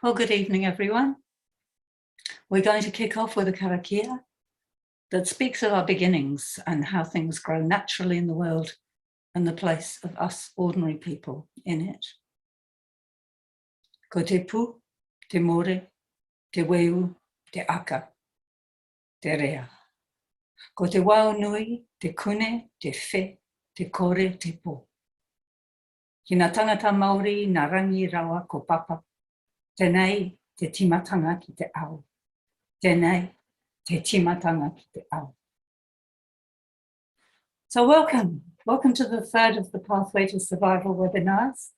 Well, good evening, everyone. We're going to kick off with a karakia that speaks of our beginnings and how things grow naturally in the world and the place of us ordinary people in it. Ko te pu, te more, te weu, te aka, te rea. Ko te wao nui, te kune, te whe, te kore, te po. Ki ngā tangata Māori ngā rangi rawa ko papa. Tēnei te timatanga ki te ao. Tēnei te timatanga ki te ao. So welcome to the third of the Pathway to Survival webinars.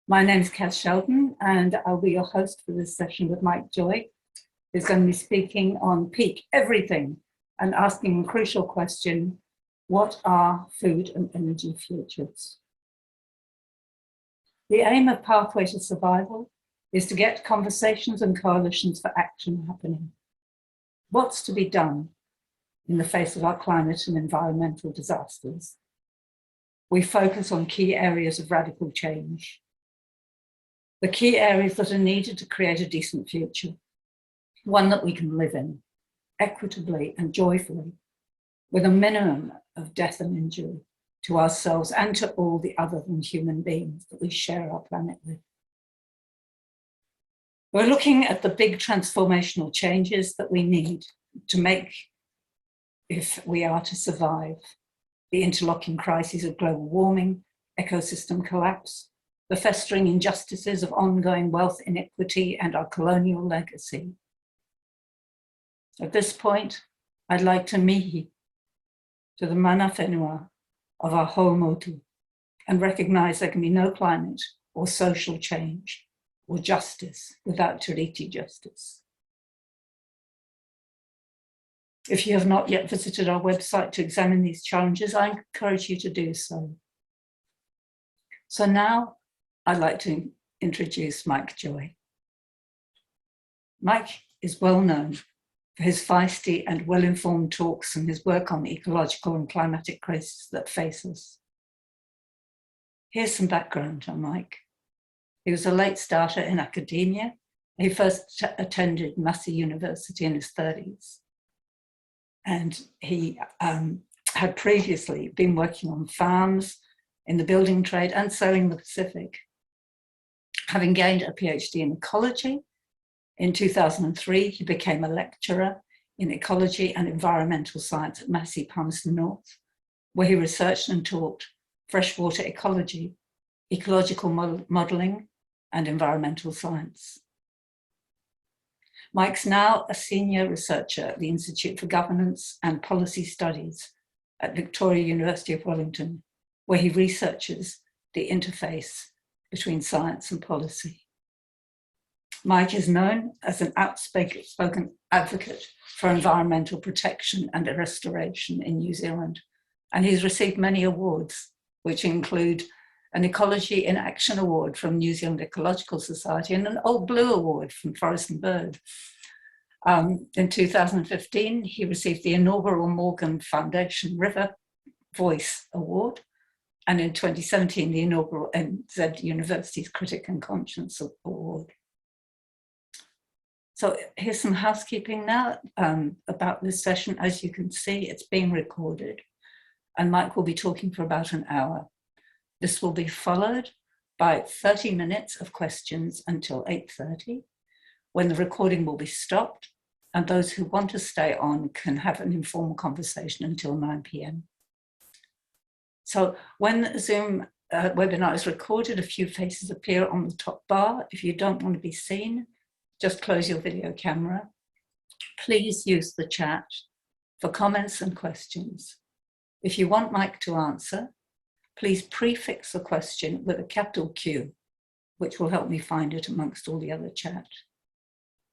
My name is Kath Sheldon and I'll be your host for this session with Mike Joy, who's going to be speaking on peak everything and asking a crucial question: what are food and energy futures? The aim of Pathway to Survival is to get conversations and coalitions for action happening. What's to be done in the face of our climate and environmental disasters? We focus on key areas of radical change. The key areas that are needed to create a decent future, one that we can live in equitably and joyfully, with a minimum of death and injury to ourselves and to all the other than human beings that we share our planet with. We're looking at the big transformational changes that we need to make if we are to survive the interlocking crises of global warming, ecosystem collapse, the festering injustices of ongoing wealth inequity, and our colonial legacy. At this point, I'd like to mihi to the mana whenua of our haumotu and recognise there can be no climate or social change or justice without tiriti justice. If you have not yet visited our website to examine these challenges, I encourage you to do so. So now I'd like to introduce Mike Joy. Mike is well known for his feisty and well-informed talks and his work on the ecological and climatic crises that face us. Here's some background on Mike. He was a late starter in academia. He first attended Massey University in his 30s. And he had previously been working on farms, in the building trade and sailing the Pacific. Having gained a PhD in ecology, in 2003, he became a lecturer in ecology and environmental science at Massey Palmerston North, where he researched and taught freshwater ecology, ecological modelling, and environmental science. Mike's now a senior researcher at the Institute for Governance and Policy Studies at Victoria University of Wellington, where he researches the interface between science and policy. Mike is known as an outspoken advocate for environmental protection and restoration in New Zealand, and he's received many awards, which include an Ecology in Action Award from New Zealand Ecological Society and an Old Blue Award from Forest and Bird. In 2015, he received the inaugural Morgan Foundation River Voice Award, and in 2017, the inaugural NZ University's Critic and Conscience Award. So here's some housekeeping now about this session. As you can see, it's being recorded, and Mike will be talking for about an hour. This will be followed by 30 minutes of questions until 8:30, when the recording will be stopped, and those who want to stay on can have an informal conversation until 9 p.m. So when the Zoom webinar is recorded, a few faces appear on the top bar. If you don't want to be seen, just close your video camera. Please use the chat for comments and questions. If you want Mike to answer, please prefix the question with a capital Q, which will help me find it amongst all the other chat.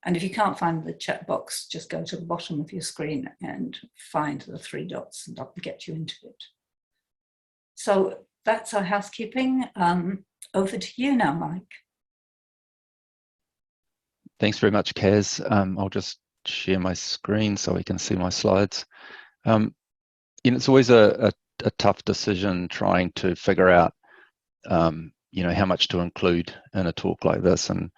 And if you can't find the chat box, just go to the bottom of your screen and find the 3 dots and I'll get you into it. So that's our housekeeping. Over to you now, Mike. Thanks very much, Kaz. I'll just share my screen so we can see my slides. It's always a tough decision trying to figure out, how much to include in a talk like this. And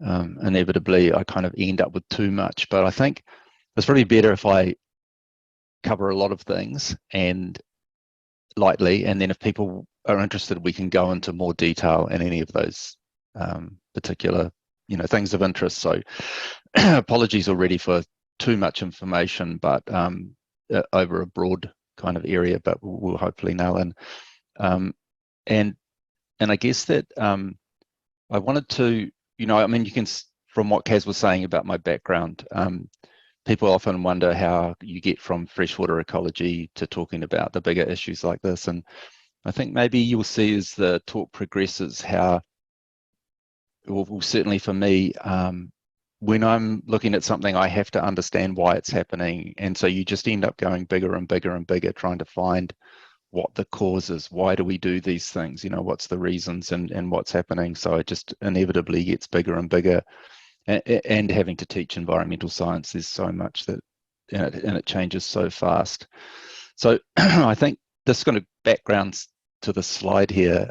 inevitably I kind of end up with too much. But I think it's probably better if I cover a lot of things and lightly, and then if people are interested, we can go into more detail in any of those particular things of interest. So apologies already for too much information, but over a broad kind of area, but we'll hopefully nail in. And I guess that I wanted to, I mean, you can, from what Kaz was saying about my background, people often wonder how you get from freshwater ecology to talking about the bigger issues like this. And I think maybe you'll see as the talk progresses how, well certainly for me, when I'm looking at something, I have to understand why it's happening. And so you just end up going bigger and bigger and bigger, trying to find what the cause is. Why do we do these things? What's the reasons and what's happening? So it just inevitably gets bigger and bigger. And having to teach environmental science, there's so much that, and it changes so fast. So I think this kind of background to the slide here,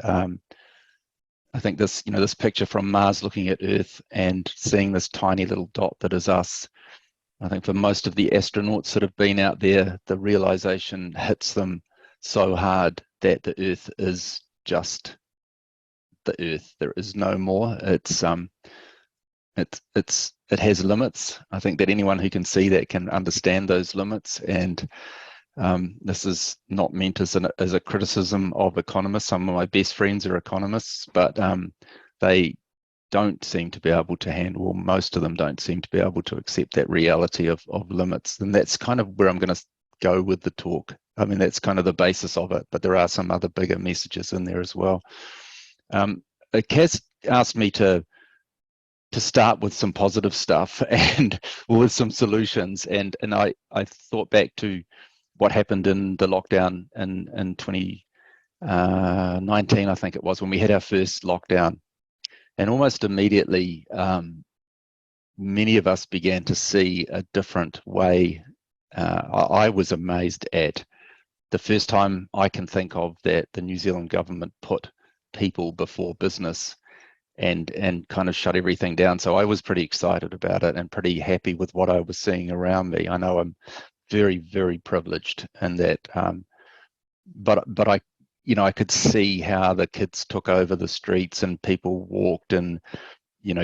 I think this, this picture from Mars looking at Earth and seeing this tiny little dot that is us, I think for most of the astronauts that have been out there, the realization hits them so hard that the Earth is just the Earth. There is no more. It has limits. I think that anyone who can see that can understand those limits. And this is not meant as a criticism of economists. Some of my best friends are economists, but they don't seem to be able to handle, or most of them don't seem to be able to accept that reality of limits. And that's kind of where I'm going to go with the talk. I mean, that's kind of the basis of it, but there are some other bigger messages in there as well. Kaz asked me to start with some positive stuff and with some solutions. And I thought back to what happened in the lockdown in 2019, I think it was, when we had our first lockdown. And almost immediately, many of us began to see a different way. I was amazed at the first time I can think of that the New Zealand government put people before business and kind of shut everything down. So I was pretty excited about it and pretty happy with what I was seeing around me. I know I'm very, very privileged in that, but I could see how the kids took over the streets and people walked and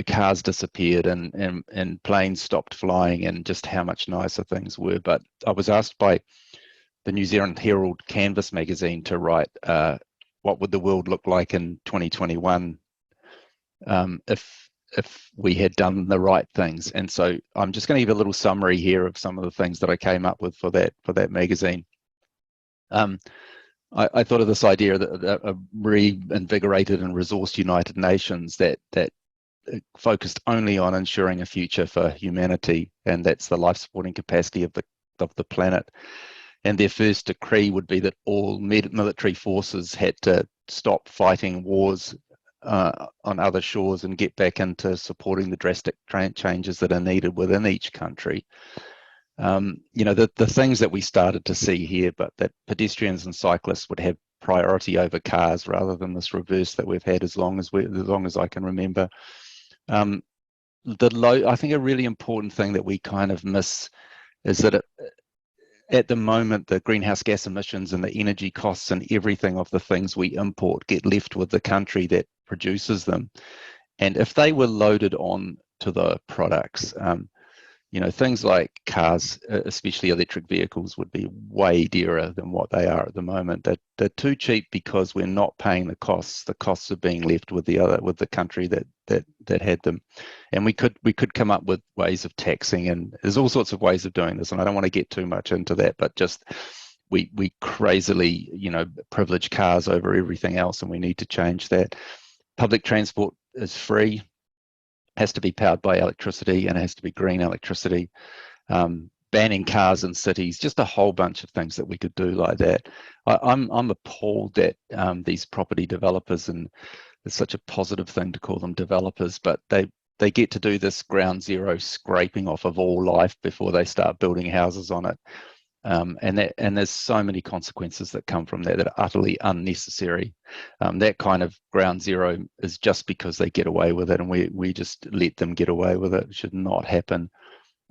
cars disappeared and planes stopped flying and just how much nicer things were. But I was asked by the New Zealand Herald Canvas magazine to write what would the world look like in 2021 if we had done the right things. And so I'm just going to give a little summary here of some of the things that I came up with for that magazine. I thought of this idea that a reinvigorated and resourced United Nations that focused only on ensuring a future for humanity, and that's the life supporting capacity of the planet. And their first decree would be that all military forces had to stop fighting wars on other shores and get back into supporting the drastic changes that are needed within each country. The things that we started to see here, but that pedestrians and cyclists would have priority over cars rather than this reverse that we've had as long as I can remember. I think a really important thing that we kind of miss is that at the moment, the greenhouse gas emissions and the energy costs and everything of the things we import get left with the country that produces them. And if they were loaded on to the products, things like cars, especially electric vehicles, would be way dearer than what they are at the moment. They're too cheap because we're not paying the costs. The costs are being left with the country that had them. And we could come up with ways of taxing, and there's all sorts of ways of doing this. And I don't want to get too much into that, but just we crazily privilege cars over everything else, and we need to change that. Public transport is free. Has to be powered by electricity, and it has to be green electricity. Banning cars in cities, just a whole bunch of things that we could do like that. I'm appalled that these property developers, and it's such a positive thing to call them developers, but they get to do this ground zero scraping off of all life before they start building houses on it. And there's so many consequences that come from that that are utterly unnecessary. That kind of ground zero is just because they get away with it, and we just let them get away with it. It should not happen.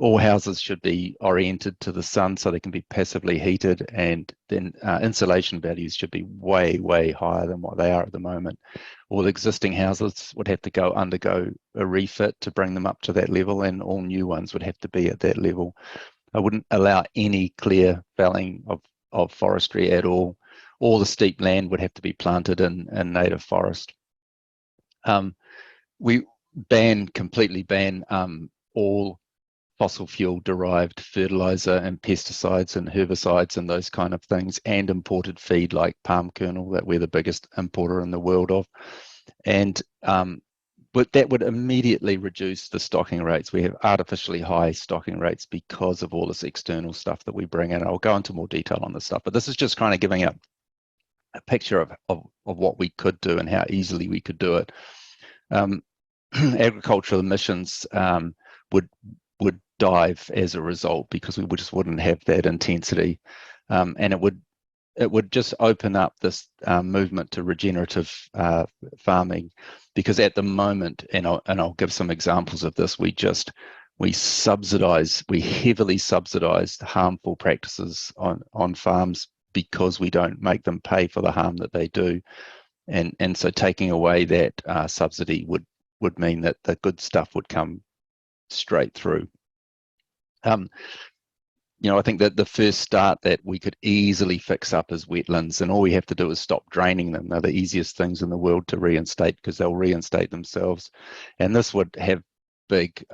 All houses should be oriented to the sun so they can be passively heated, and then insulation values should be way, way higher than what they are at the moment. All existing houses would have to undergo a refit to bring them up to that level, and all new ones would have to be at that level. I wouldn't allow any clear felling of forestry at all. All the steep land would have to be planted in native forest. We completely ban all fossil fuel derived fertilizer and pesticides and herbicides and those kind of things, and imported feed like palm kernel that we're the biggest importer in the world of. And but that would immediately reduce the stocking rates. We have artificially high stocking rates because of all this external stuff that we bring in. I'll go into more detail on this stuff, but this is just kind of giving a picture of what we could do and how easily we could do it. Agricultural emissions would dive as a result because we just wouldn't have that intensity, and it would just open up this movement to regenerative farming, because at the moment, and I'll give some examples of this, we heavily subsidize harmful practices on farms because we don't make them pay for the harm that they do, and so taking away that subsidy would mean that the good stuff would come straight through. I think that the first start that we could easily fix up is wetlands, and all we have to do is stop draining them. They're the easiest things in the world to reinstate because they'll reinstate themselves. And this would have big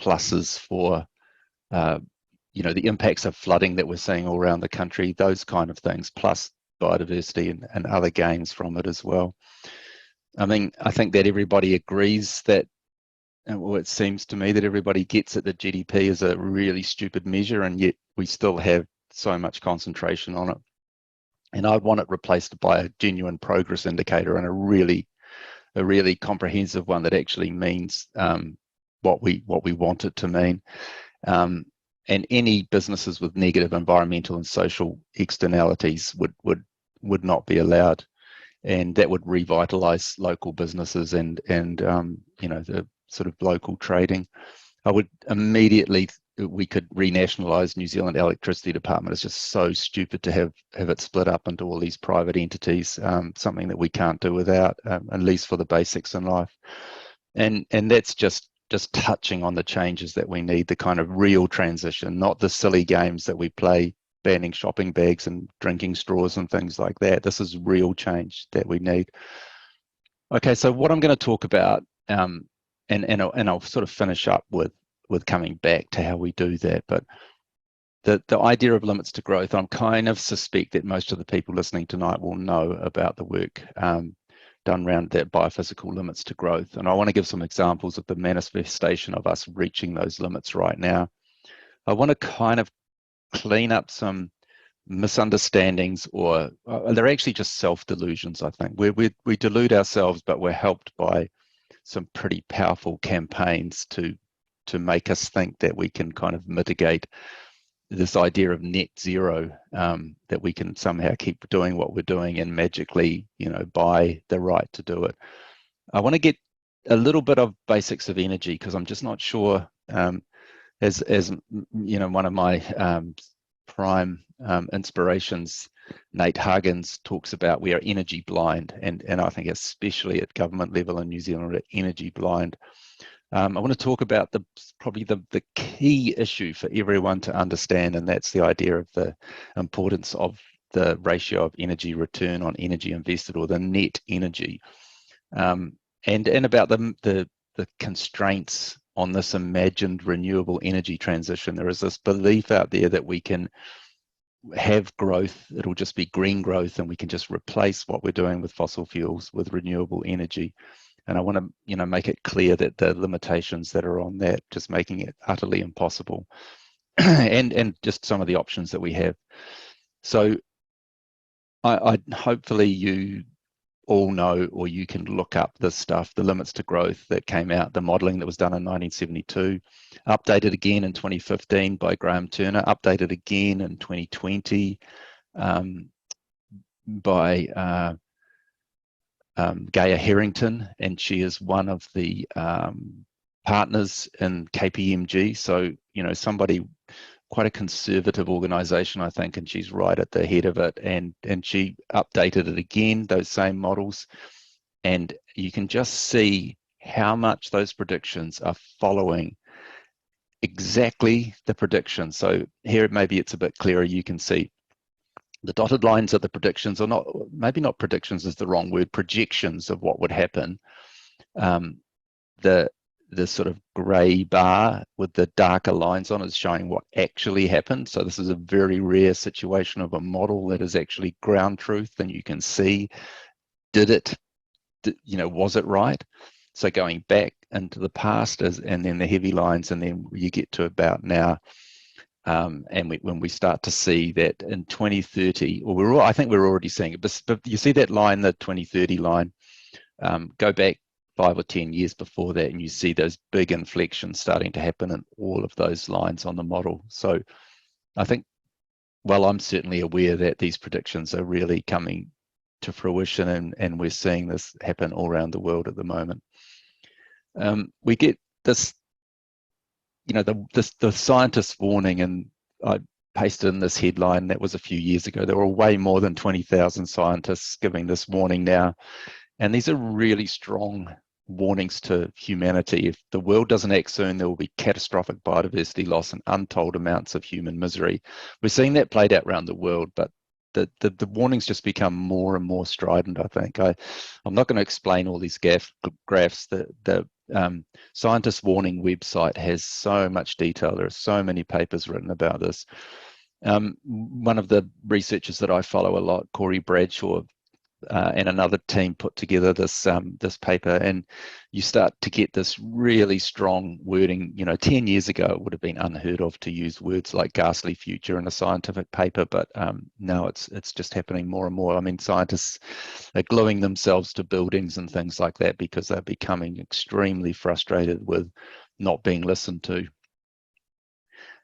pluses for, the impacts of flooding that we're seeing all around the country, those kind of things, plus biodiversity and other gains from it as well. I mean, I think that everybody agrees that, well, it seems to me that everybody gets it, that GDP is a really stupid measure, and yet we still have so much concentration on it. And I'd want it replaced by a genuine progress indicator, and a really comprehensive one that actually means what we want it to mean. And any businesses with negative environmental and social externalities would not be allowed, and that would revitalize local businesses and the sort of local trading. We could renationalize New Zealand Electricity Department. It's just so stupid to have it split up into all these private entities, something that we can't do without, at least for the basics in life. And that's just touching on the changes that we need, the kind of real transition, not the silly games that we play, banning shopping bags and drinking straws and things like that. This is real change that we need. Okay, so what I'm going to talk about, and I'll sort of finish up with coming back to how we do that. But the idea of limits to growth, I'm kind of suspect that most of the people listening tonight will know about the work done around that biophysical limits to growth. And I want to give some examples of the manifestation of us reaching those limits right now. I want to kind of clean up some misunderstandings, or they're actually just self-delusions, I think. We delude ourselves, but we're helped by some pretty powerful campaigns to make us think that we can kind of mitigate this idea of net zero, that we can somehow keep doing what we're doing and magically, buy the right to do it. I want to get a little bit of basics of energy, because I'm just not sure, as one of my prime inspirations, Nate Huggins, talks about we are energy blind, and I think especially at government level in New Zealand, we're energy blind. I want to talk about probably the key issue for everyone to understand, and that's the idea of the importance of the ratio of energy return on energy invested, or the net energy, and about the constraints on this imagined renewable energy transition. There is this belief out there that we can have growth, it'll just be green growth, and we can just replace what we're doing with fossil fuels with renewable energy. And I want to, make it clear that the limitations that are on that, just making it utterly impossible, and just some of the options that we have. So, I hopefully you all know, or you can look up this stuff, the limits to growth that came out, the modeling that was done in 1972, updated again in 2015 by Graham Turner, updated again in 2020 by Gaia Harrington, and she is one of the partners in KPMG. So, you know, somebody, quite a conservative organization, I think, and she's right at the head of it. And she updated it again, those same models. And you can just see how much those predictions are following exactly the predictions. So here, maybe it's a bit clearer. You can see the dotted lines are the predictions, or not, maybe not predictions is the wrong word, projections of what would happen. The sort of grey bar with the darker lines on is showing what actually happened. So this is a very rare situation of a model that is actually ground truth, and you can see, you know, was it right? So going back into the past and then the heavy lines, and then you get to about now. And when we start to see that in 2030, or I think we're already seeing it, but you see that line, the 2030 line, go back 5 or 10 years before that, and you see those big inflections starting to happen in all of those lines on the model. So I think, well, I'm certainly aware that these predictions are really coming to fruition, and we're seeing this happen all around the world at the moment. We get this, you know, the scientists warning, and I pasted in this headline that was a few years ago. There were way more than 20,000 scientists giving this warning now. And these are really strong warnings to humanity. If the world doesn't act soon, there will be catastrophic biodiversity loss and untold amounts of human misery. We're seeing that played out around the world, but the warnings just become more and more strident, I think. I'm not going to explain all these graphs. The Scientist Warning website has so much detail. There are so many papers written about this. One of the researchers that I follow a lot, Corey Bradshaw, and another team put together this paper, and you start to get this really strong wording. You know, 10 years ago it would have been unheard of to use words like ghastly future in a scientific paper, but now it's just happening more and more. I mean, scientists are gluing themselves to buildings and things like that because they're becoming extremely frustrated with not being listened to.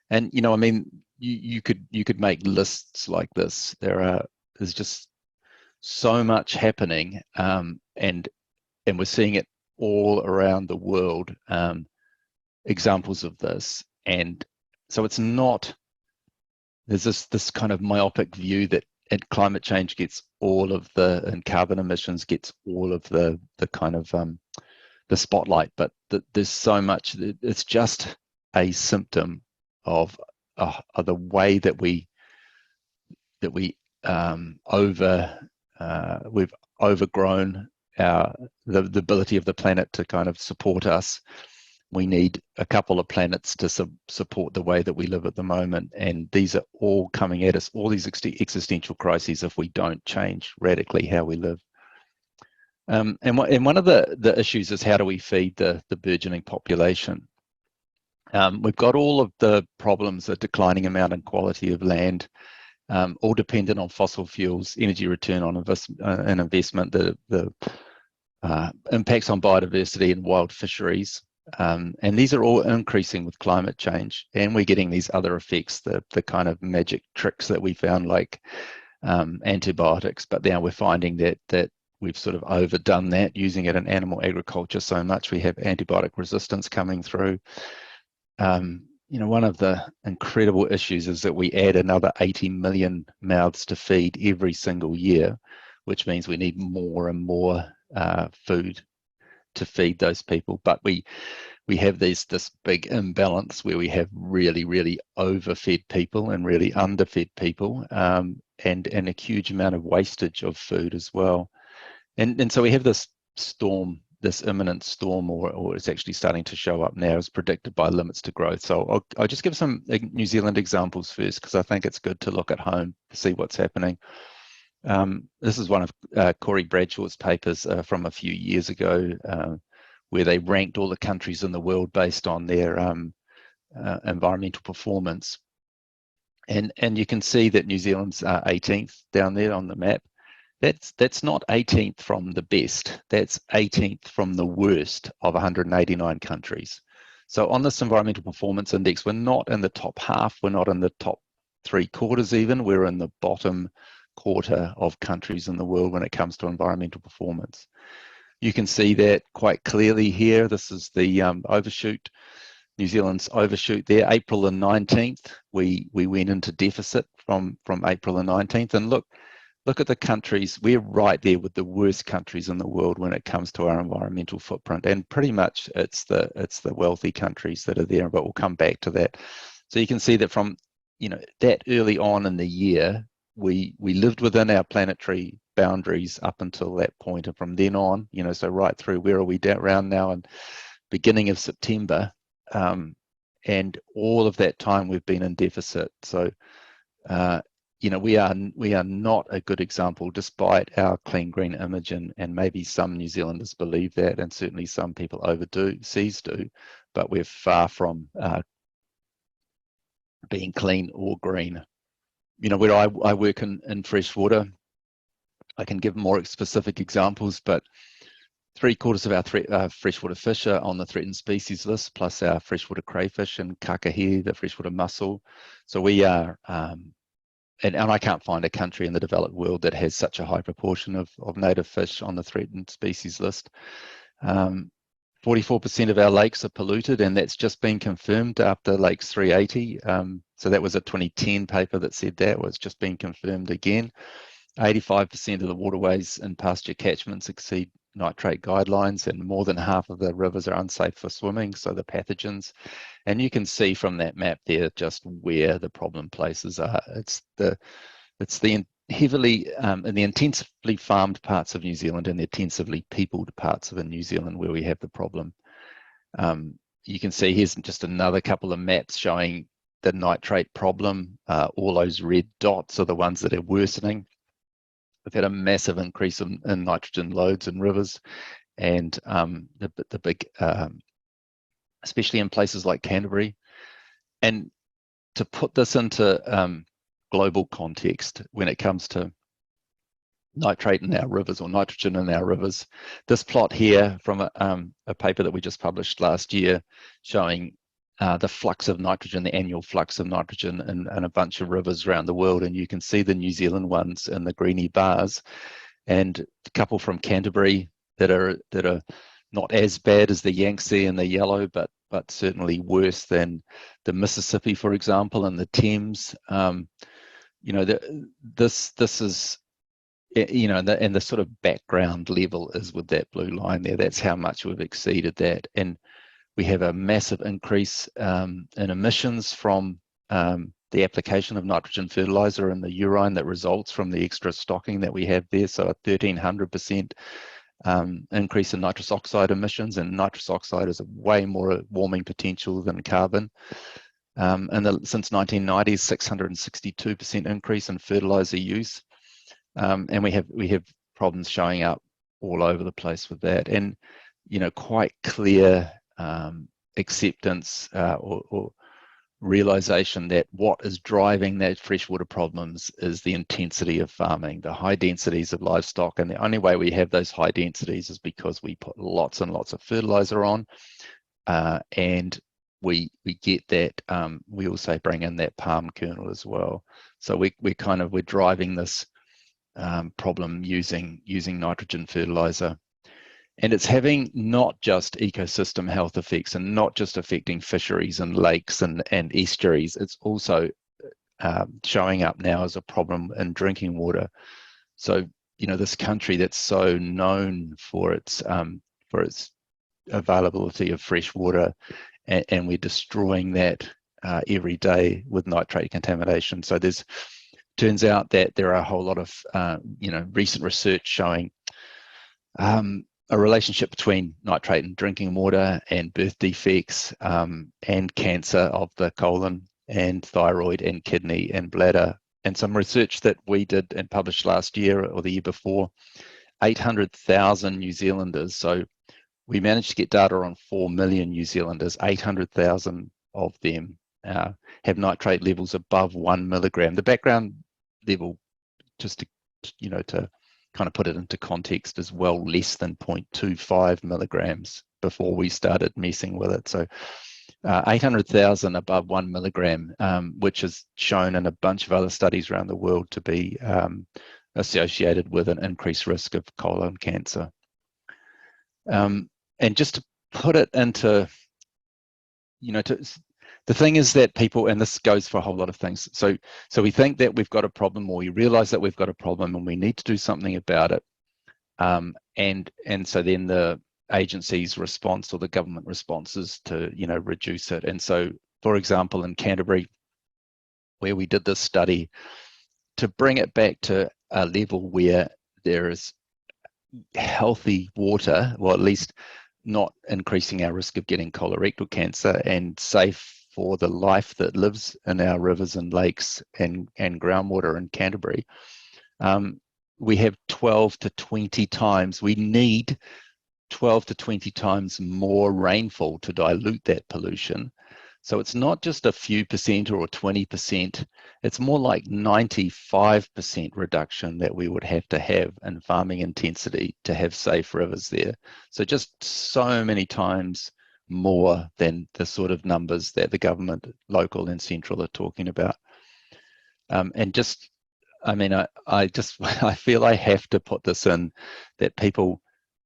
And you know, I mean, you could make lists like this. There's just so much happening, and we're seeing it all around the world, examples of this. And so it's not, there's this kind of myopic view that climate change gets all of and carbon emissions gets all of the kind of the spotlight, but there's so much. It's just a symptom of the way that we've overgrown the ability of the planet to kind of support us. We need a couple of planets to support the way that we live at the moment, and these are all coming at us, all these existential crises, if we don't change radically how we live. And one of the issues is, how do we feed the burgeoning population? We've got all of the problems, the declining amount and quality of land, all dependent on fossil fuels, energy return on investment, the impacts on biodiversity and wild fisheries. And these are all increasing with climate change, and we're getting these other effects, the kind of magic tricks that we found, like antibiotics, but now we're finding that we've sort of overdone that, using it in animal agriculture so much. We have antibiotic resistance coming through. You know, one of the incredible issues is that we add another 80 million mouths to feed every single year, which means we need more and more food to feed those people. But we have this big imbalance where we have really, really overfed people and really underfed people, and a huge amount of wastage of food as well. And so we have this storm, this imminent storm, or it's actually starting to show up now, as predicted by limits to growth. So I'll just give some New Zealand examples first, because I think it's good to look at home to see what's happening. This is one of Corey Bradshaw's papers from a few years ago, where they ranked all the countries in the world based on their environmental performance. And you can see that New Zealand's 18th down there on the map. That's not 18th from the best. That's 18th from the worst of 189 countries. So on this environmental performance index, we're not in the top half. We're not in the top 3/4 even. We're in the bottom quarter of countries in the world when it comes to environmental performance. You can see that quite clearly here. This is the overshoot, New Zealand's overshoot there. April the 19th, we went into deficit from April the 19th. And look at the countries. We're right there with the worst countries in the world when it comes to our environmental footprint. And pretty much it's the wealthy countries that are there, but we'll come back to that. So you can see that from, that early on in the year, we lived within our planetary boundaries up until that point, and from then on, so right through, where are we around now, and beginning of September, and all of that time we've been in deficit. So we are not a good example, despite our clean green image, and maybe some New Zealanders believe that, and certainly some people overseas do, but we're far from being clean or green. Where I work in freshwater, I can give more specific examples, but 3/4 of our freshwater fish are on the threatened species list, plus our freshwater crayfish and kakahi, the freshwater mussel. So we are, and I can't find a country in the developed world that has such a high proportion of native fish on the threatened species list. 44% of our lakes are polluted, and that's just been confirmed after Lakes 380. So that was a 2010 paper that said that. Was just been confirmed again. 85% of the waterways and pasture catchments exceed nitrate guidelines, and more than half of the rivers are unsafe for swimming, so the pathogens. And you can see from that map there just where the problem places are. It's the heavily in the intensively farmed parts of New Zealand and the intensively peopled parts of New Zealand where we have the problem. You can see here's just another couple of maps showing the nitrate problem. All those red dots are the ones that are worsening. We've had a massive increase in nitrogen loads in rivers, and the big, especially in places like Canterbury. And to put this into global context, when it comes to nitrate in our rivers or nitrogen in our rivers, this plot here from a paper that we just published last year, showing the flux of nitrogen, the annual flux of nitrogen in a bunch of rivers around the world. And you can see the New Zealand ones in the greeny bars, and a couple from Canterbury that are not as bad as the Yangtze in the yellow, but certainly worse than the Mississippi, for example, and the Thames. This is, and the sort of background level is with that blue line there. That's how much we've exceeded that. And we have a massive increase in emissions from the application of nitrogen fertilizer and the urine that results from the extra stocking that we have there. So a 1300% increase in nitrous oxide emissions, and nitrous oxide is a way more warming potential than carbon. Since 1990s, 662% increase in fertilizer use, and we have problems showing up all over the place with that, and quite clear acceptance or realization that what is driving that freshwater problems is the intensity of farming, the high densities of livestock, and the only way we have those high densities is because we put lots and lots of fertilizer on, and we get that. We also bring in that palm kernel as well. So we're driving this problem using nitrogen fertilizer. And it's having not just ecosystem health effects and not just affecting fisheries and lakes and estuaries. It's also showing up now as a problem in drinking water. So, this country that's so known for its availability of fresh water, and we're destroying that every day with nitrate contamination. So turns out that there are a whole lot of recent research showing a relationship between nitrate in drinking water and birth defects, and cancer of the colon and thyroid and kidney and bladder. And some research that we did and published last year or the year before, 800,000 New Zealanders. So we managed to get data on 4 million New Zealanders. 800,000 of them have nitrate levels above 1 milligram. The background level, just to kind of put it into context as well, less than 0.25 milligrams before we started messing with it. So 800,000 above 1 milligram, which is shown in a bunch of other studies around the world to be associated with an increased risk of colon cancer. And just to put it into, the thing is that people, and this goes for a whole lot of things, so we think that we've got a problem, or we realize that we've got a problem and we need to do something about it. And so then the agency's response or the government response is to, reduce it. And so, for example, in Canterbury, where we did this study, to bring it back to a level where there is healthy water, or at least not increasing our risk of getting colorectal cancer, and safe for the life that lives in our rivers and lakes and groundwater in Canterbury, we have 12 to 20 times, we need 12 to 20 times more rainfall to dilute that pollution. So it's not just a few percent or 20%, it's more like 95% reduction that we would have in farming intensity to have safe rivers there. So just so many times more than the sort of numbers that the government, local and central, are talking about. And just, I feel I have to put this in, that people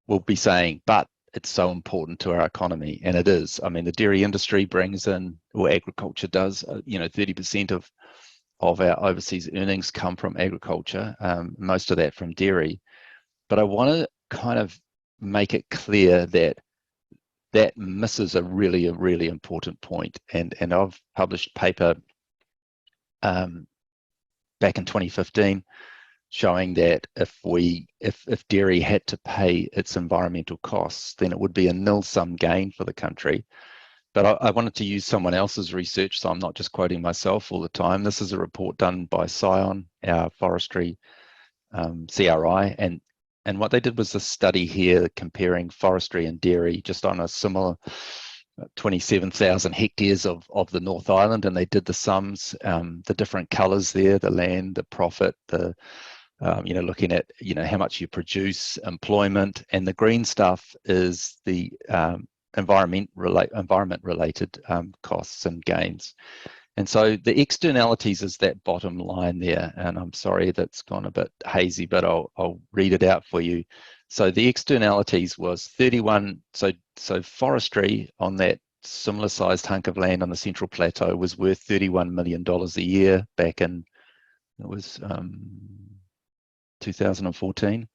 will be saying, but it's so important to our economy, and it is. I mean, the dairy industry brings in, or agriculture does, 30% of our overseas earnings come from agriculture, most of that from dairy. But I want to kind of make it clear that that misses a really important point. And I've published a paper back in 2015 showing that if dairy had to pay its environmental costs, then it would be a nil-sum gain for the country. But I wanted to use someone else's research, so I'm not just quoting myself all the time. This is a report done by Scion, our forestry CRI, and what they did was a study here comparing forestry and dairy just on a similar 27,000 hectares of the North Island, and they did the sums, the different colours there, the land, the profit, the looking at how much you produce, employment, and the green stuff is the environment related costs and gains. And so the externalities is that bottom line there, and I'm sorry that's gone a bit hazy, but I'll read it out for you. So the externalities was 31, so forestry on that similar sized hunk of land on the Central Plateau was worth $31 million a year back in, it was 2014.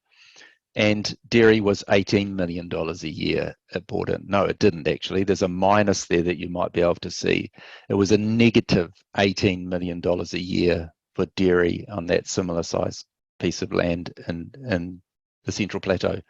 And dairy was $18 million a year it brought in. No, it didn't actually. There's a minus there that you might be able to see. It was a negative $18 million a year for dairy on that similar size piece of land in the Central Plateau.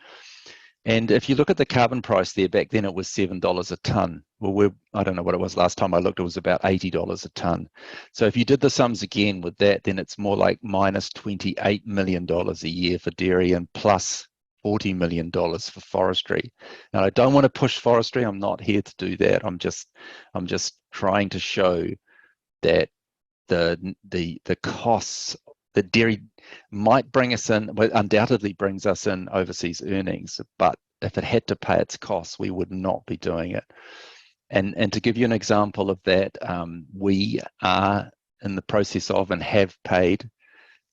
And if you look at the carbon price there, back then it was $7 a tonne. Well, I don't know what it was last time I looked, it was about $80 a tonne. So if you did the sums again with that, then it's more like minus $28 million a year for dairy and plus $40 million for forestry. Now, I don't want to push forestry. I'm not here to do that. I'm just trying to show that the costs that dairy might bring us in, well, undoubtedly brings us in overseas earnings, but if it had to pay its costs, we would not be doing it. And to give you an example of that, we are in the process of and have paid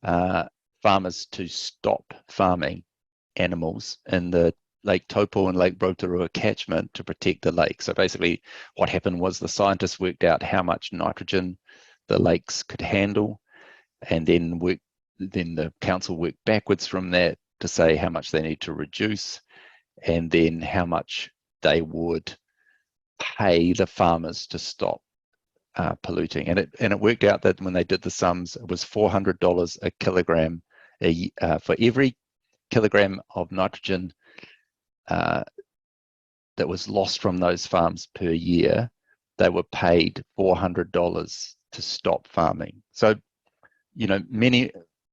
farmers to stop farming animals in the Lake Taupo and Lake Rotorua catchment to protect the lake. So basically what happened was the scientists worked out how much nitrogen the lakes could handle, and then the council worked backwards from that to say how much they need to reduce, and then how much they would pay the farmers to stop polluting. And it worked out that when they did the sums, it was $400 a kilogram for every kilogram of nitrogen that was lost from those farms per year. They were paid $400 to stop farming. So,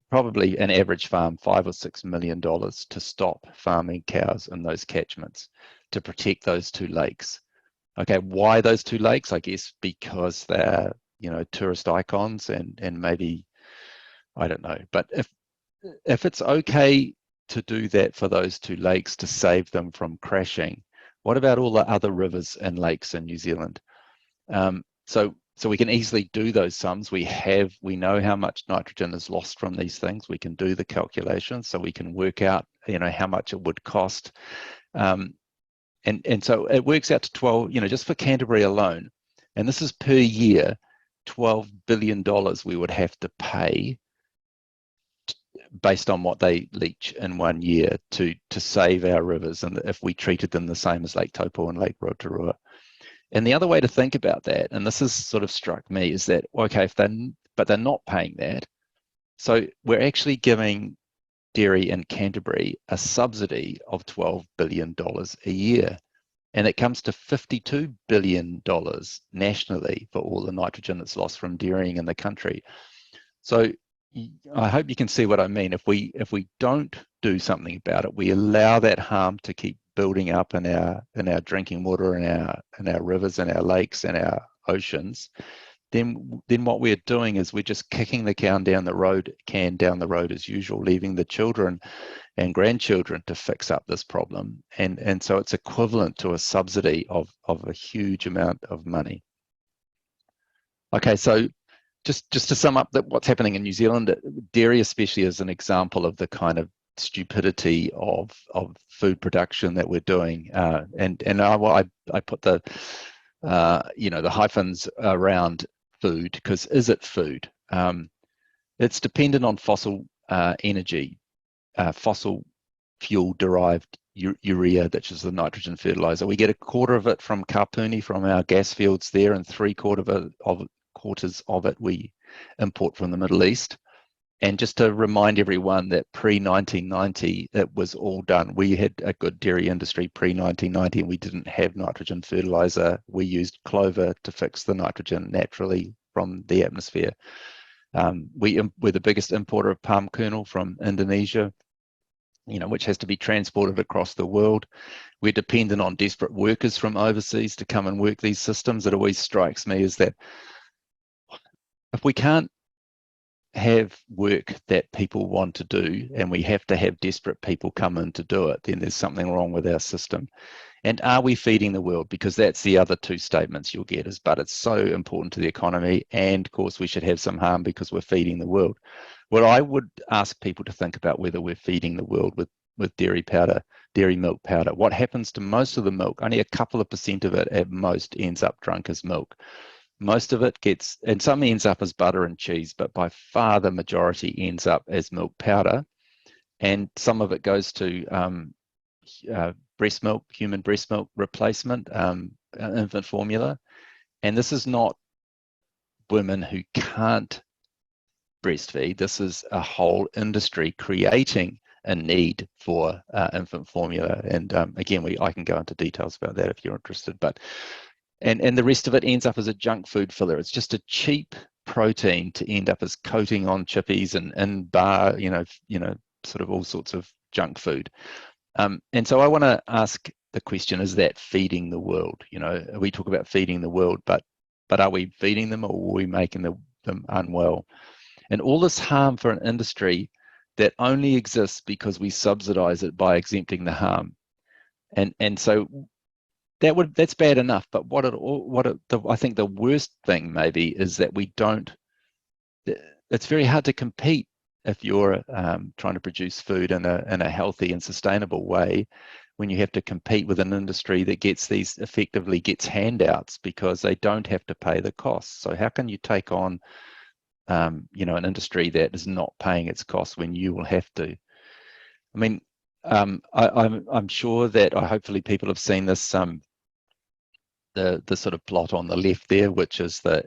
probably an average farm, $5 or $6 million to stop farming cows in those catchments to protect those two lakes. Okay, why those two lakes? I guess because they're, tourist icons and maybe, I don't know. But if it's okay to do that for those two lakes to save them from crashing, what about all the other rivers and lakes in New Zealand? So we can easily do those sums. We know how much nitrogen is lost from these things. We can do the calculations, so we can work out, how much it would cost. And so it works out to 12, just for Canterbury alone, and this is per year, $12 billion we would have to pay based on what they leach in 1 year to save our rivers, and if we treated them the same as Lake Taupo and Lake Rotorua. And the other way to think about that, and this has sort of struck me, is that, okay, but they're not paying that. So we're actually giving dairy in Canterbury a subsidy of $12 billion a year. And it comes to $52 billion nationally for all the nitrogen that's lost from dairying in the country. So I hope you can see what I mean. If we don't do something about it, we allow that harm to keep building up in our drinking water, in our rivers and our lakes and our oceans, then what we're doing is we're just kicking the can down the road as usual, leaving the children and grandchildren to fix up this problem. And so it's equivalent to a subsidy of a huge amount of money. Okay, so just to sum up what's happening in New Zealand, dairy especially is an example of the kind of stupidity of food production that we're doing, and I put the the hyphens around food, because is it food? It's dependent on fossil energy, fossil fuel derived urea, which is the nitrogen fertilizer. We get a quarter of it from Kapuni, from our gas fields there, and quarters of it we import from the Middle East. And just to remind everyone that pre-1990, it was all done. We had a good dairy industry pre-1990, and we didn't have nitrogen fertilizer. We used clover to fix the nitrogen naturally from the atmosphere. We're the biggest importer of palm kernel from Indonesia, which has to be transported across the world. We're dependent on desperate workers from overseas to come and work these systems. It always strikes me is that if we can't have work that people want to do, and we have to have desperate people come in to do it, then there's something wrong with our system. And are we feeding the world? Because that's the other two statements you'll get, is but it's so important to the economy, and of course we should have some harm because we're feeding the world. Well, I would ask people to think about whether we're feeding the world with dairy milk powder. What happens to most of the milk? Only a couple of % of it at most ends up drunk as milk. Most of it gets, and some ends up as butter and cheese, but by far the majority ends up as milk powder. And some of it goes to breast milk, human breast milk replacement, infant formula. And this is not women who can't breastfeed. This is a whole industry creating a need for infant formula. And again, I can go into details about that if you're interested. But And the rest of it ends up as a junk food filler. It's just a cheap protein to end up as coating on chippies and bar, sort of all sorts of junk food. And so I want to ask the question: is that feeding the world? We talk about feeding the world, but are we feeding them, or are we making them unwell? And all this harm for an industry that only exists because we subsidize it by exempting the harm, and so. That's bad enough, but I think the worst thing maybe is that we don't. It's very hard to compete if you're trying to produce food in a healthy and sustainable way, when you have to compete with an industry that effectively gets handouts because they don't have to pay the costs. So how can you take on, an industry that is not paying its costs when you will have to? I mean, I'm sure that hopefully people have seen this. The sort of plot on the left there, which is the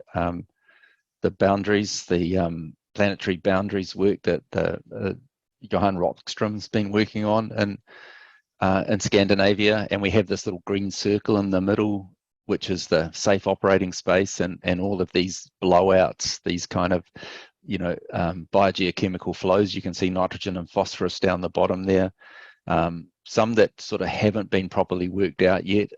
boundaries, the planetary boundaries work that Johan Rockström's been working on in Scandinavia, and we have this little green circle in the middle, which is the safe operating space, and all of these blowouts, these kind of biogeochemical flows. You can see nitrogen and phosphorus down the bottom there. Some that sort of haven't been properly worked out yet,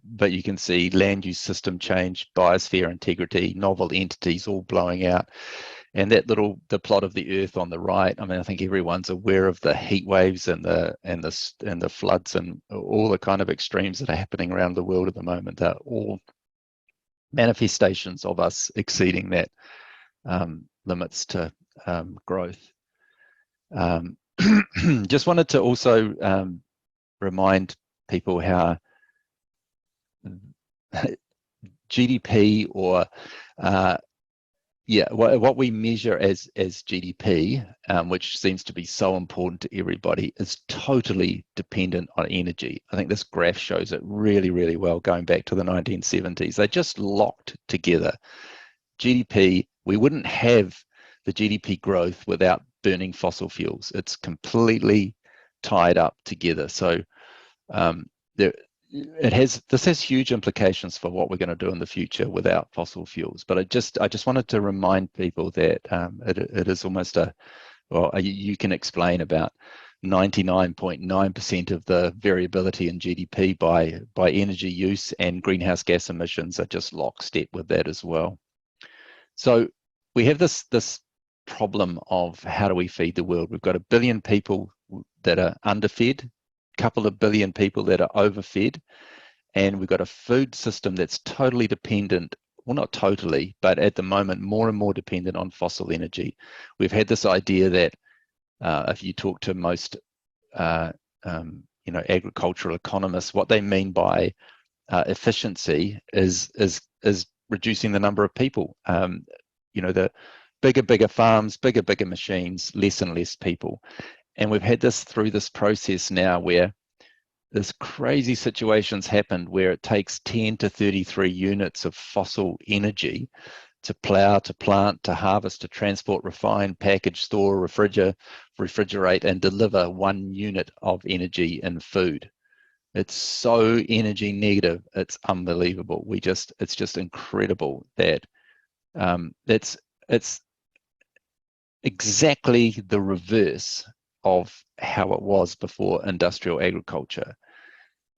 but you can see land use system change, biosphere integrity, novel entities all blowing out. And the plot of the Earth on the right, I mean, I think everyone's aware of the heat waves and the floods and all the kind of extremes that are happening around the world at the moment. They're all manifestations of us exceeding that limits to growth. Just wanted to also remind people how GDP, or what we measure as GDP, which seems to be so important to everybody, is totally dependent on energy. I think this graph shows it really, really well, going back to the 1970s. They just locked together. GDP, we wouldn't have the GDP growth without burning fossil fuels. It's completely tied up together. So this has huge implications for what we're going to do in the future without fossil fuels. But I just wanted to remind people that it is almost you can explain about 99.9% of the variability in GDP by energy use, and greenhouse gas emissions are just lockstep with that as well. So we have this problem of how do we feed the world? We've got 1 billion people that are underfed, a couple of billion people that are overfed, and we've got a food system that's totally dependent, well, not totally, but at the moment more and more dependent on fossil energy. We've had this idea that if you talk to most agricultural economists, what they mean by efficiency is reducing the number of people. The bigger farms, bigger machines, less and less people. And we've had this through this process now where this crazy situations happened where it takes 10 to 33 units of fossil energy to plow, to plant, to harvest, to transport, refine, package, store, refrigerate, and deliver 1 unit of energy in food. It's so energy negative, it's unbelievable. It's just incredible that it's exactly the reverse of how it was before industrial agriculture.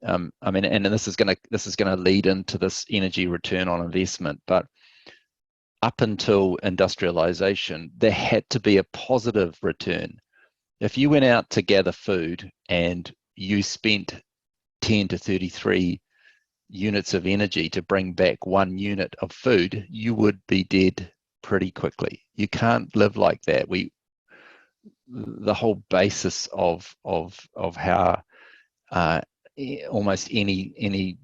I mean, and this is going to lead into this energy return on investment. But up until industrialization, there had to be a positive return. If you went out to gather food and you spent 10 to 33 units of energy to bring back 1 unit of food, you would be dead pretty quickly. You can't live like that. The whole basis of how almost anything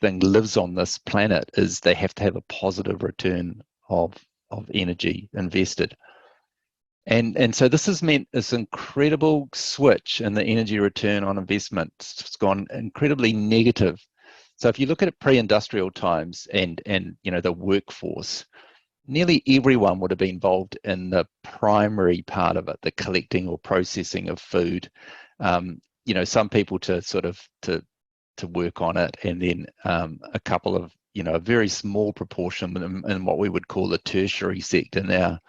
lives on this planet is they have to have a positive return of energy invested. And so this has meant this incredible switch in the energy return on investment. It's gone incredibly negative. So if you look at it pre-industrial times and the workforce, nearly everyone would have been involved in the primary part of it, the collecting or processing of food. Some people to work on it, and then a couple of, a very small proportion in what we would call the tertiary sector now.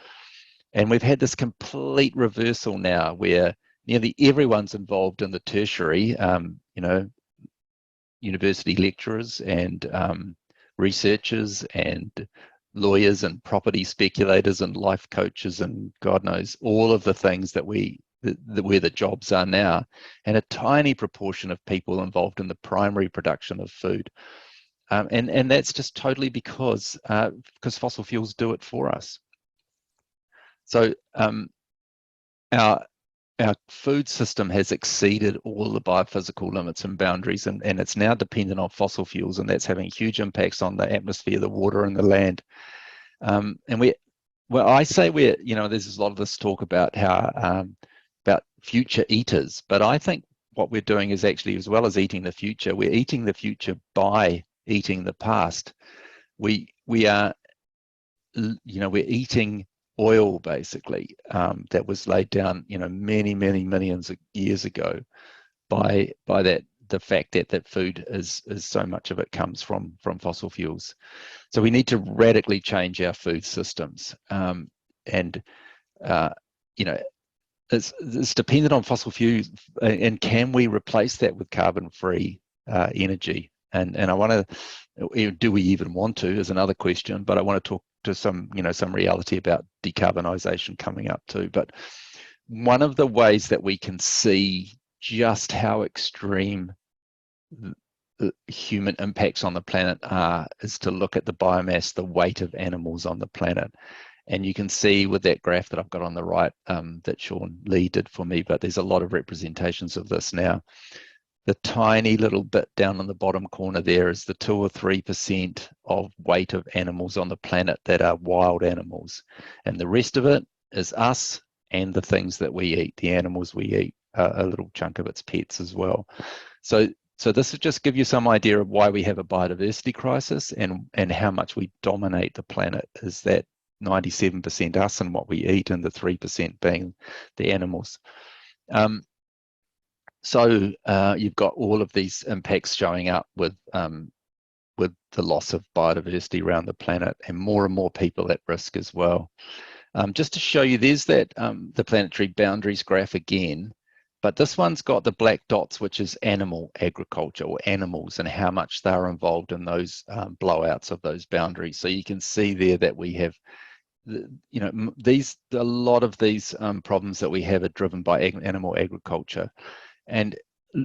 And we've had this complete reversal now where nearly everyone's involved in the tertiary, university lecturers and researchers and lawyers and property speculators and life coaches and God knows all of the things that where the jobs are now, and a tiny proportion of people involved in the primary production of food. And that's just totally because fossil fuels do it for us. So our food system has exceeded all the biophysical limits and boundaries, and it's now dependent on fossil fuels, and that's having huge impacts on the atmosphere, the water, and the land. I say there's a lot of this talk about how about future eaters, but I think what we're doing is actually, as well as eating the future, we're eating the future by eating the past. We're eating oil basically that was laid down many millions of years ago by the fact that food is so much of it comes from fossil fuels. So we need to radically change our food systems, it's dependent on fossil fuels, and can we replace that with carbon-free energy? And I want to, do we even want to, is another question, but I want to talk to some, some reality about decarbonisation coming up too. But one of the ways that we can see just how extreme the human impacts on the planet are is to look at the biomass, the weight of animals on the planet. And you can see with that graph that I've got on the right that Sean Lee did for me, but there's a lot of representations of this now. The tiny little bit down in the bottom corner there is the 2 or 3% of weight of animals on the planet that are wild animals. And the rest of it is us and the things that we eat, the animals we eat, a little chunk of its pets as well. So this will just give you some idea of why we have a biodiversity crisis and how much we dominate the planet, is that 97% us and what we eat, and the 3% being the animals. So you've got all of these impacts showing up with the loss of biodiversity around the planet, and more people at risk as well. Just to show you, there's that the planetary boundaries graph again, but this one's got the black dots, which is animal agriculture, or animals, and how much they're involved in those blowouts of those boundaries. So you can see there that we have, a lot of these problems that we have are driven by animal agriculture. And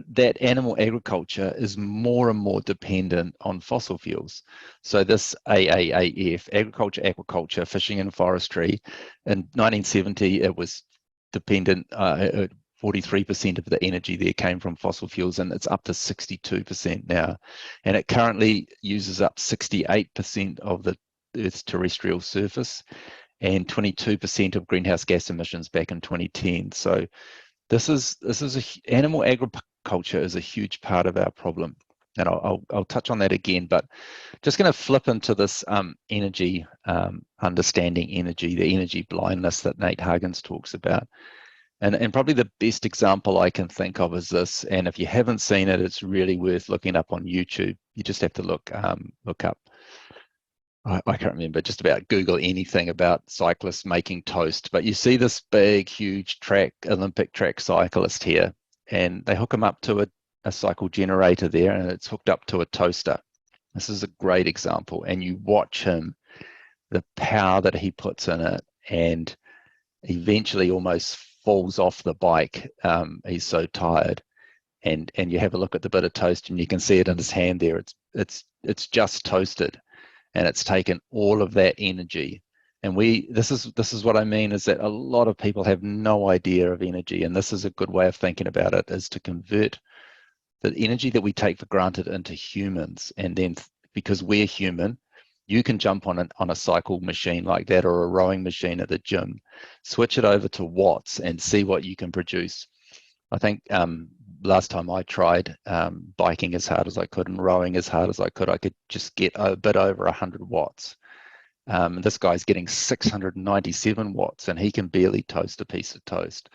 that animal agriculture is more and more dependent on fossil fuels. So this AAAF, agriculture, aquaculture, fishing and forestry, in 1970 it was dependent, 43% of the energy there came from fossil fuels, and it's up to 62% now. And it currently uses up 68% of the Earth's terrestrial surface and 22% of greenhouse gas emissions back in 2010. So animal agriculture is a huge part of our problem, and I'll touch on that again. But just going to flip into this energy, understanding energy, the energy blindness that Nate Huggins talks about, and probably the best example I can think of is this. And if you haven't seen it, it's really worth looking up on YouTube. You just have to look up. I can't remember, just about Google anything about cyclists making toast, but you see this big, huge Olympic track cyclist here, and they hook him up to a cycle generator there, and it's hooked up to a toaster. This is a great example, and you watch him, the power that he puts in it, and eventually almost falls off the bike. He's so tired, and you have a look at the bit of toast, and you can see it in his hand there. It's just toasted. And it's taken all of that energy. And this is what I mean, is that a lot of people have no idea of energy. And this is a good way of thinking about it, is to convert the energy that we take for granted into humans. And then because we're human, you can jump on a cycle machine like that, or a rowing machine at the gym, switch it over to watts and see what you can produce. I think last time I tried biking as hard as I could and rowing as hard as I could just get a bit over 100 watts. This guy's getting 697 watts, and he can barely toast a piece of toast.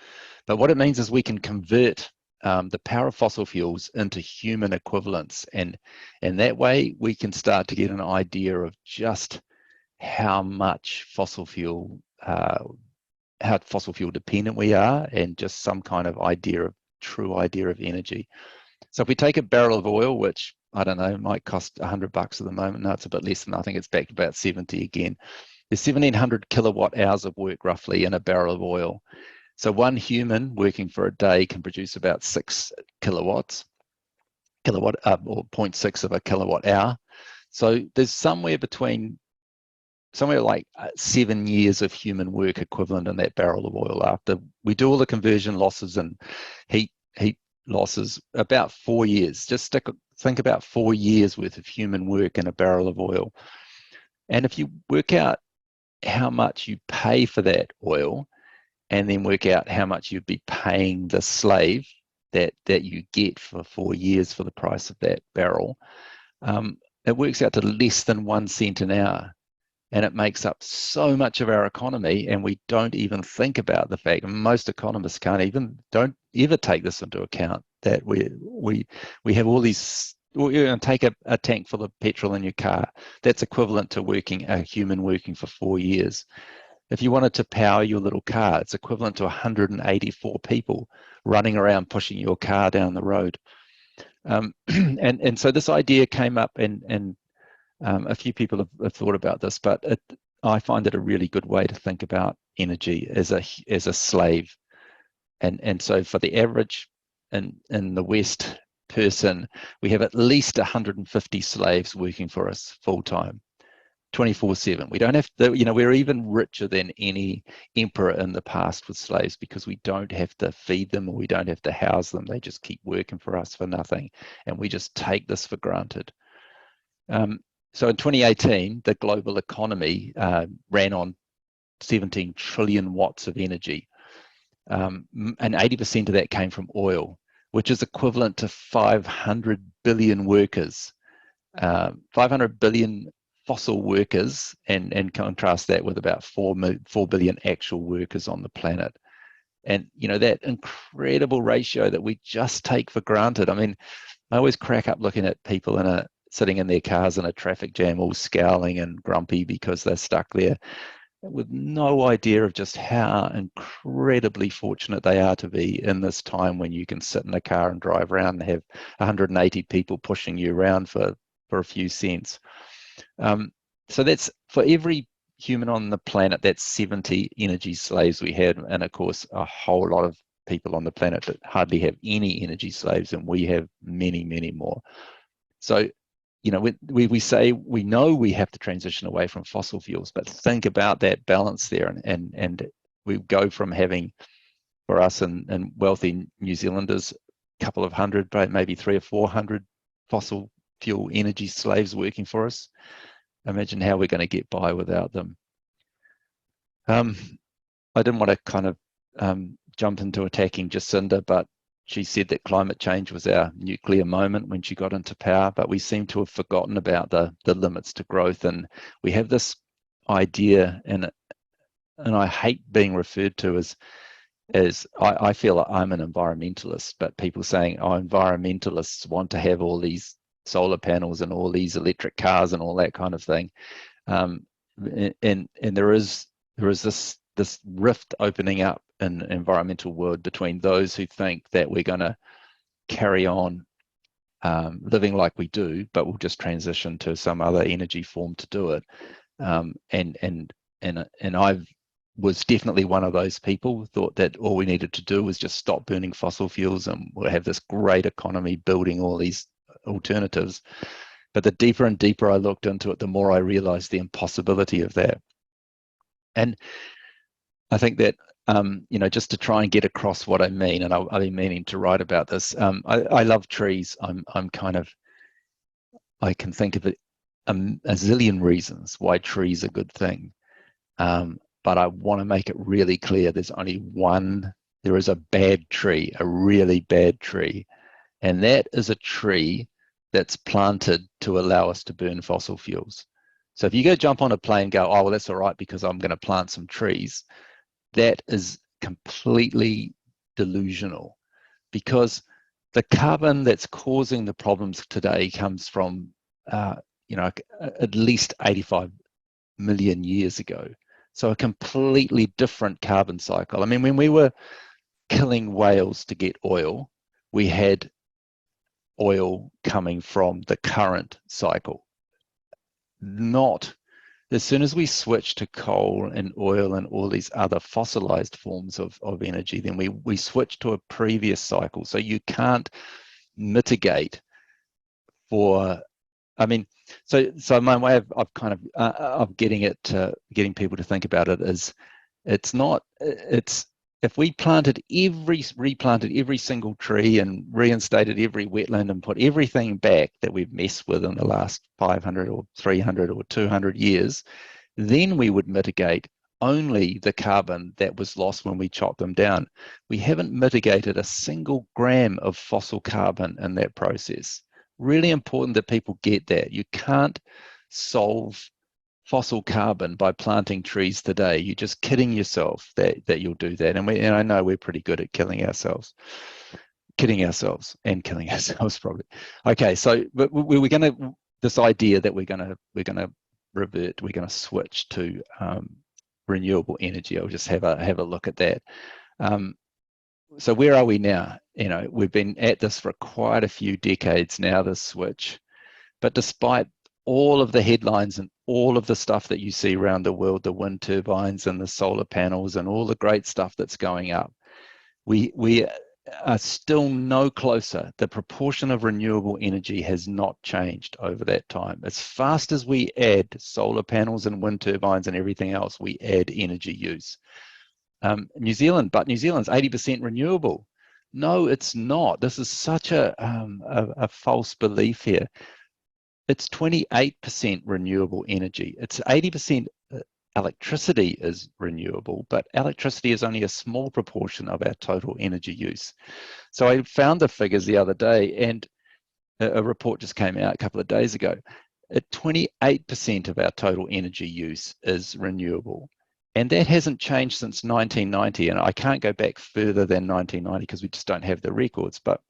But what it means is we can convert the power of fossil fuels into human equivalents, and that way we can start to get an idea of just how much fossil fuel dependent we are, and just some kind of true idea of energy. So if we take a barrel of oil, which I don't know, might cost $100 at the moment. No, it's a bit less than, I think it's back to about 70 again. There's 1,700 kilowatt hours of work roughly in a barrel of oil. So one human working for a day can produce about 6 kilowatts, or 0.6 of a kilowatt hour. So there's somewhere like 7 years of human work equivalent in that barrel of oil. After we do all the conversion losses and heat losses, about 4 years. Just think about 4 years worth of human work in a barrel of oil. And if you work out how much you pay for that oil, and then work out how much you'd be paying the slave that you get for 4 years for the price of that barrel, it works out to less than 1 cent an hour. And it makes up so much of our economy, and we don't even think about the fact, and most economists don't ever take this into account, that we have all these. Take a tank full of petrol in your car. That's equivalent to a human working for 4 years. If you wanted to power your little car, it's equivalent to 184 people running around pushing your car down the road. And so this idea came up, and a few people have thought about this, but I find it a really good way to think about energy as a slave. And so for the average in the West person, we have at least 150 slaves working for us full time, 24/7. We don't have to, we're even richer than any emperor in the past with slaves because we don't have to feed them or we don't have to house them. They just keep working for us for nothing. And we just take this for granted. So in 2018, the global economy ran on 17 trillion watts of energy. And 80% of that came from oil, which is equivalent to 500 billion workers, 500 billion fossil workers, and contrast that with about 4 billion actual workers on the planet. And, that incredible ratio that we just take for granted. I mean, I always crack up looking at people sitting in their cars in a traffic jam, all scowling and grumpy because they're stuck there, with no idea of just how incredibly fortunate they are to be in this time when you can sit in a car and drive around and have 180 people pushing you around for a few cents. So that's for every human on the planet, that's 70 energy slaves we had. And of course, a whole lot of people on the planet that hardly have any energy slaves, and we have many, many more. So, we say we know we have to transition away from fossil fuels, but think about that balance there. And we go from having, for us and wealthy New Zealanders, a couple of hundred, maybe 300 or 400 fossil fuel energy slaves working for us. Imagine how we're going to get by without them. I didn't want to kind of jump into attacking Jacinda, but she said that climate change was our nuclear moment when she got into power, but we seem to have forgotten about the limits to growth. And we have this idea, and I hate being referred to as I feel like I'm an environmentalist, but people saying, oh, environmentalists want to have all these solar panels and all these electric cars and all that kind of thing. And there is this rift opening up in the environmental world between those who think that we're going to carry on living like we do, but we'll just transition to some other energy form to do it. And I was definitely one of those people, thought that all we needed to do was just stop burning fossil fuels and we'll have this great economy building all these alternatives. But the deeper and deeper I looked into it, the more I realized the impossibility of that. And I think that, just to try and get across what I mean, and I've been meaning to write about this. I love trees. I can think of a zillion reasons why trees are a good thing. But I want to make it really clear there's only one, there is a bad tree, a really bad tree. And that is a tree that's planted to allow us to burn fossil fuels. So if you go jump on a plane and go, oh, well, that's all right because I'm going to plant some trees, that is completely delusional, because the carbon that's causing the problems today comes from, at least 85 million years ago. So a completely different carbon cycle. I mean, when we were killing whales to get oil, we had oil coming from the current cycle. Not as soon as we switch to coal and oil and all these other fossilized forms of energy, then we switch to a previous cycle. So you can't mitigate for, I mean, so my way of kind of getting people to think about it is, if we replanted every single tree and reinstated every wetland and put everything back that we've messed with in the last 500 or 300 or 200 years, then we would mitigate only the carbon that was lost when we chopped them down. We haven't mitigated a single gram of fossil carbon in that process. Really important that people get that. You can't solve fossil carbon by planting trees today. You're just kidding yourself that you'll do that. And I know we're pretty good at kidding ourselves probably. Okay, so but we're going to, this idea that we're going to revert, we're going to switch to renewable energy. I'll just have a look at that. So where are we now? We've been at this for quite a few decades now, this switch. But despite all of the headlines and all of the stuff that you see around the world, the wind turbines and the solar panels and all the great stuff that's going up, we are still no closer. The proportion of renewable energy has not changed over that time. As fast as we add solar panels and wind turbines and everything else, we add energy use. New Zealand's 80% renewable. No, it's not. This is such a false belief here. It's 28% renewable energy. It's 80% electricity is renewable, but electricity is only a small proportion of our total energy use. So I found the figures the other day, and a report just came out a couple of days ago. 28% of our total energy use is renewable. And that hasn't changed since 1990. And I can't go back further than 1990 because we just don't have the records. But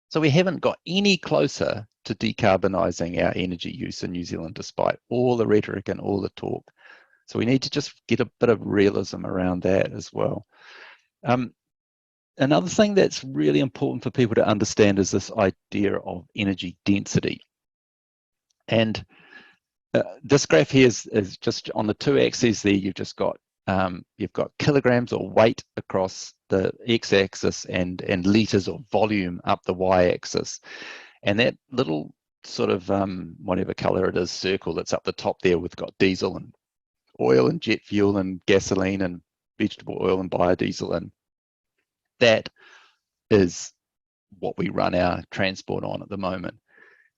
so we haven't got any closer to decarbonising our energy use in New Zealand, despite all the rhetoric and all the talk. So we need to just get a bit of realism around that as well. Another thing that's really important for people to understand is this idea of energy density. And this graph here is just on the two axes there. You've got kilograms or weight across the x-axis and liters or volume up the y-axis. And that little sort of whatever color it is circle that's up the top there, we've got diesel and oil and jet fuel and gasoline and vegetable oil and biodiesel, and that is what we run our transport on at the moment.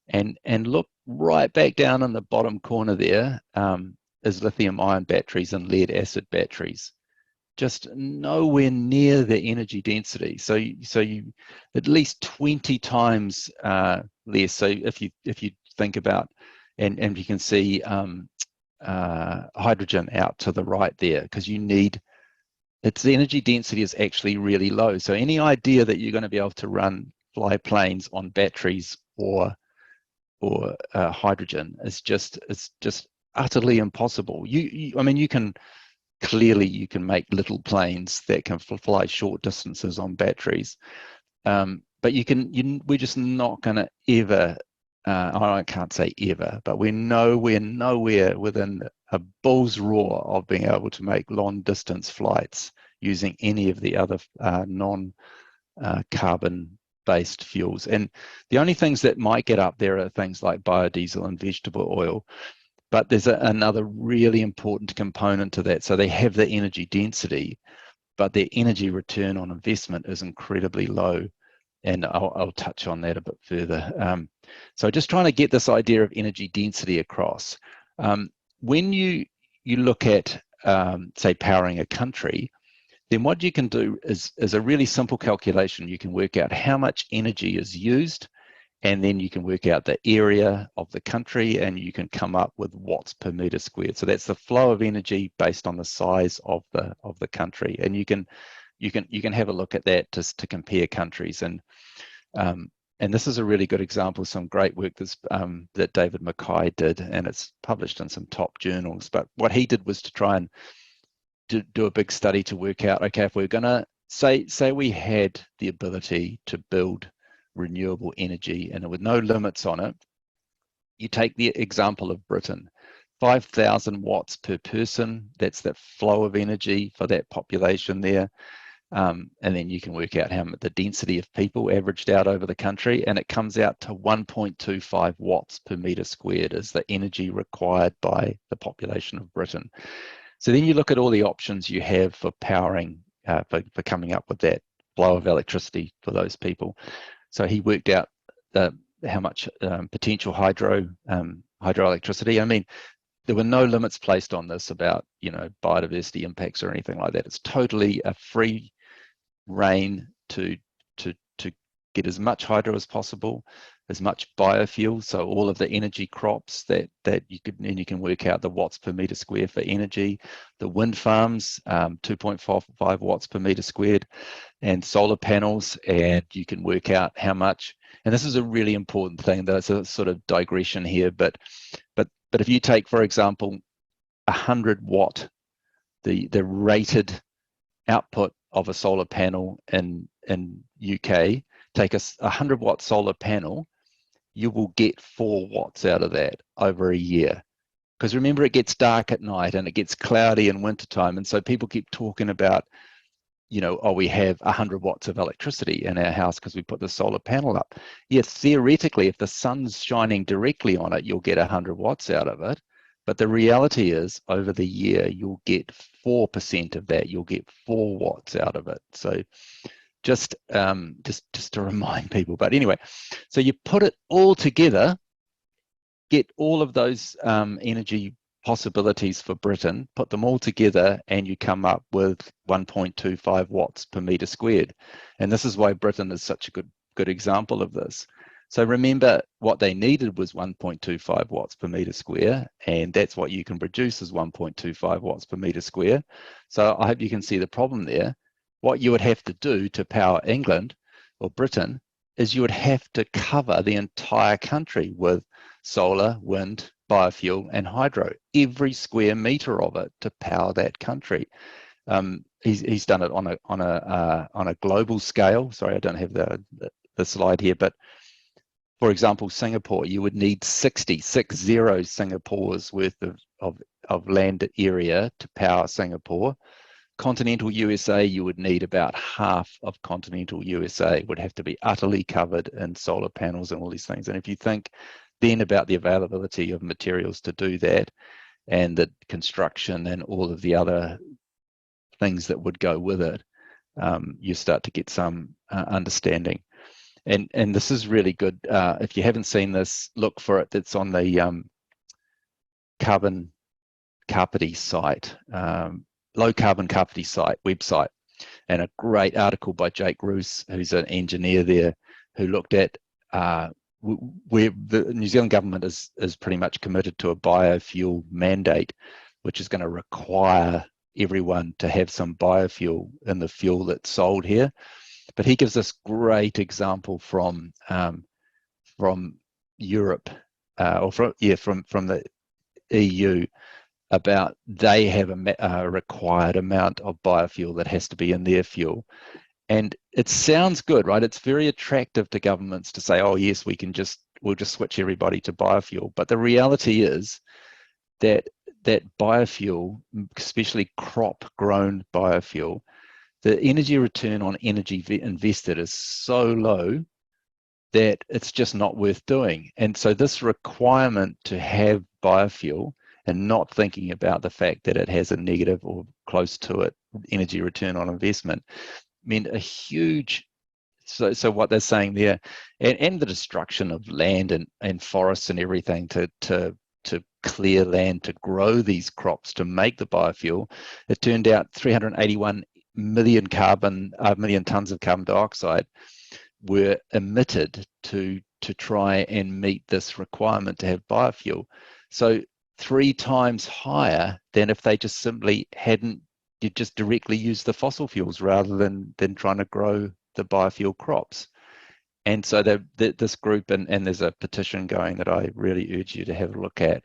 And look right back down in the bottom corner there is lithium ion batteries and lead acid batteries, just nowhere near the energy density. So you at least 20 times less. So if you think about, and you can see hydrogen out to the right there, because its energy density is actually really low. So any idea that you're going to be able to fly planes on batteries or hydrogen is just utterly impossible. I mean, you can make little planes that can fly short distances on batteries, but we're just not going to ever. I can't say ever, but we're nowhere within a bull's roar of being able to make long distance flights using any of the other non-carbon based fuels. And the only things that might get up there are things like biodiesel and vegetable oil. But there's another really important component to that. So they have the energy density, but their energy return on investment is incredibly low. And I'll touch on that a bit further. So just trying to get this idea of energy density across. When you look at, say, powering a country, then what you can do is a really simple calculation. You can work out how much energy is used, and then you can work out the area of the country, and you can come up with watts per meter squared. So that's the flow of energy based on the size of the country, and you can have a look at that to compare countries. And this is a really good example of some great work that David Mackay did, and it's published in some top journals. But what he did was to try and do a big study to work out, okay, if we're going to say we had the ability to build renewable energy and with no limits on it, you take the example of Britain, 5,000 watts per person. That's the flow of energy for that population there. And then you can work out how the density of people averaged out over the country, and it comes out to 1.25 watts per meter squared is the energy required by the population of Britain. So then you look at all the options you have for powering, for coming up with that flow of electricity for those people. So he worked out how much potential hydroelectricity. I mean, there were no limits placed on this about, biodiversity impacts or anything like that. It's totally a free rein to get as much hydro as possible, as much biofuel, so all of the energy crops that you can work out the watts per meter squared for energy. The wind farms, 2.45 watts per meter squared, and solar panels, and you can work out how much. And this is a really important thing. That's a sort of digression here, but if you take, for example, 100 watt, the rated output of a solar panel in UK, take a 100 watt solar panel, you will get 4 watts out of that over a year. Because remember, it gets dark at night and it gets cloudy in wintertime. And so people keep talking about, you know, oh, we have 100 watts of electricity in our house because we put the solar panel up. Yeah, theoretically, if the sun's shining directly on it, you'll get 100 watts out of it. But the reality is, over the year, you'll get 4% of that. You'll get 4 watts out of it. So just to remind people. But anyway, so you put it all together, get all of those energy possibilities for Britain, put them all together, and you come up with 1.25 watts per meter squared. And this is why Britain is such a good example of this. So remember, what they needed was 1.25 watts per meter square, and that's what you can produce is 1.25 watts per meter square. So I hope you can see the problem there. What you would have to do to power England or Britain is you would have to cover the entire country with solar, wind, biofuel, and hydro, every square meter of it to power that country. He's done it on a global scale. Sorry, I don't have the slide here, but for example, Singapore, you would need 60 Singapore's worth of land area to power Singapore. Continental USA, you would need about half of continental USA would have to be utterly covered in solar panels and all these things. And if you think then about the availability of materials to do that and the construction and all of the other things that would go with it, you start to get some understanding. And this is really good. If you haven't seen this, look for it. It's on the Carbon Carpety site, Low Carbon Carpety site website, and a great article by Jake Roos, who's an engineer there, who looked at where the New Zealand government is pretty much committed to a biofuel mandate, which is going to require everyone to have some biofuel in the fuel that's sold here. But he gives this great example from Europe, or from the EU, about they have a required amount of biofuel that has to be in their fuel. And it sounds good, right? It's very attractive to governments to say, oh yes, we'll just switch everybody to biofuel. But the reality is that biofuel, especially crop grown biofuel, the energy return on energy invested is so low that it's just not worth doing. And so this requirement to have biofuel and not thinking about the fact that it has a negative or close to it energy return on investment meant a huge, so what they're saying there, and the destruction of land and forests and everything to clear land to grow these crops to make the biofuel, it turned out 381 million tons of carbon dioxide were emitted to try and meet this requirement to have biofuel. So 3 times higher than if they just simply you just directly use the fossil fuels rather than trying to grow the biofuel crops. And so this group, and there's a petition going that I really urge you to have a look at,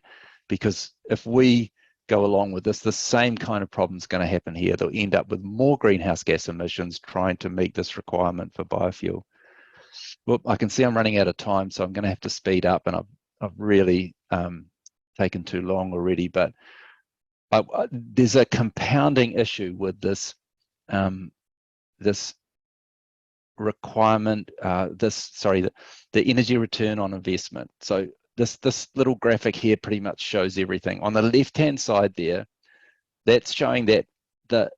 because if we go along with this, the same kind of problem is going to happen here. They'll end up with more greenhouse gas emissions trying to meet this requirement for biofuel. Well, I can see I'm running out of time, so I'm going to have to speed up, and I've really taken too long already, but there's a compounding issue with this this requirement, the energy return on investment. So this little graphic here pretty much shows everything. On the left-hand side there, that's showing that the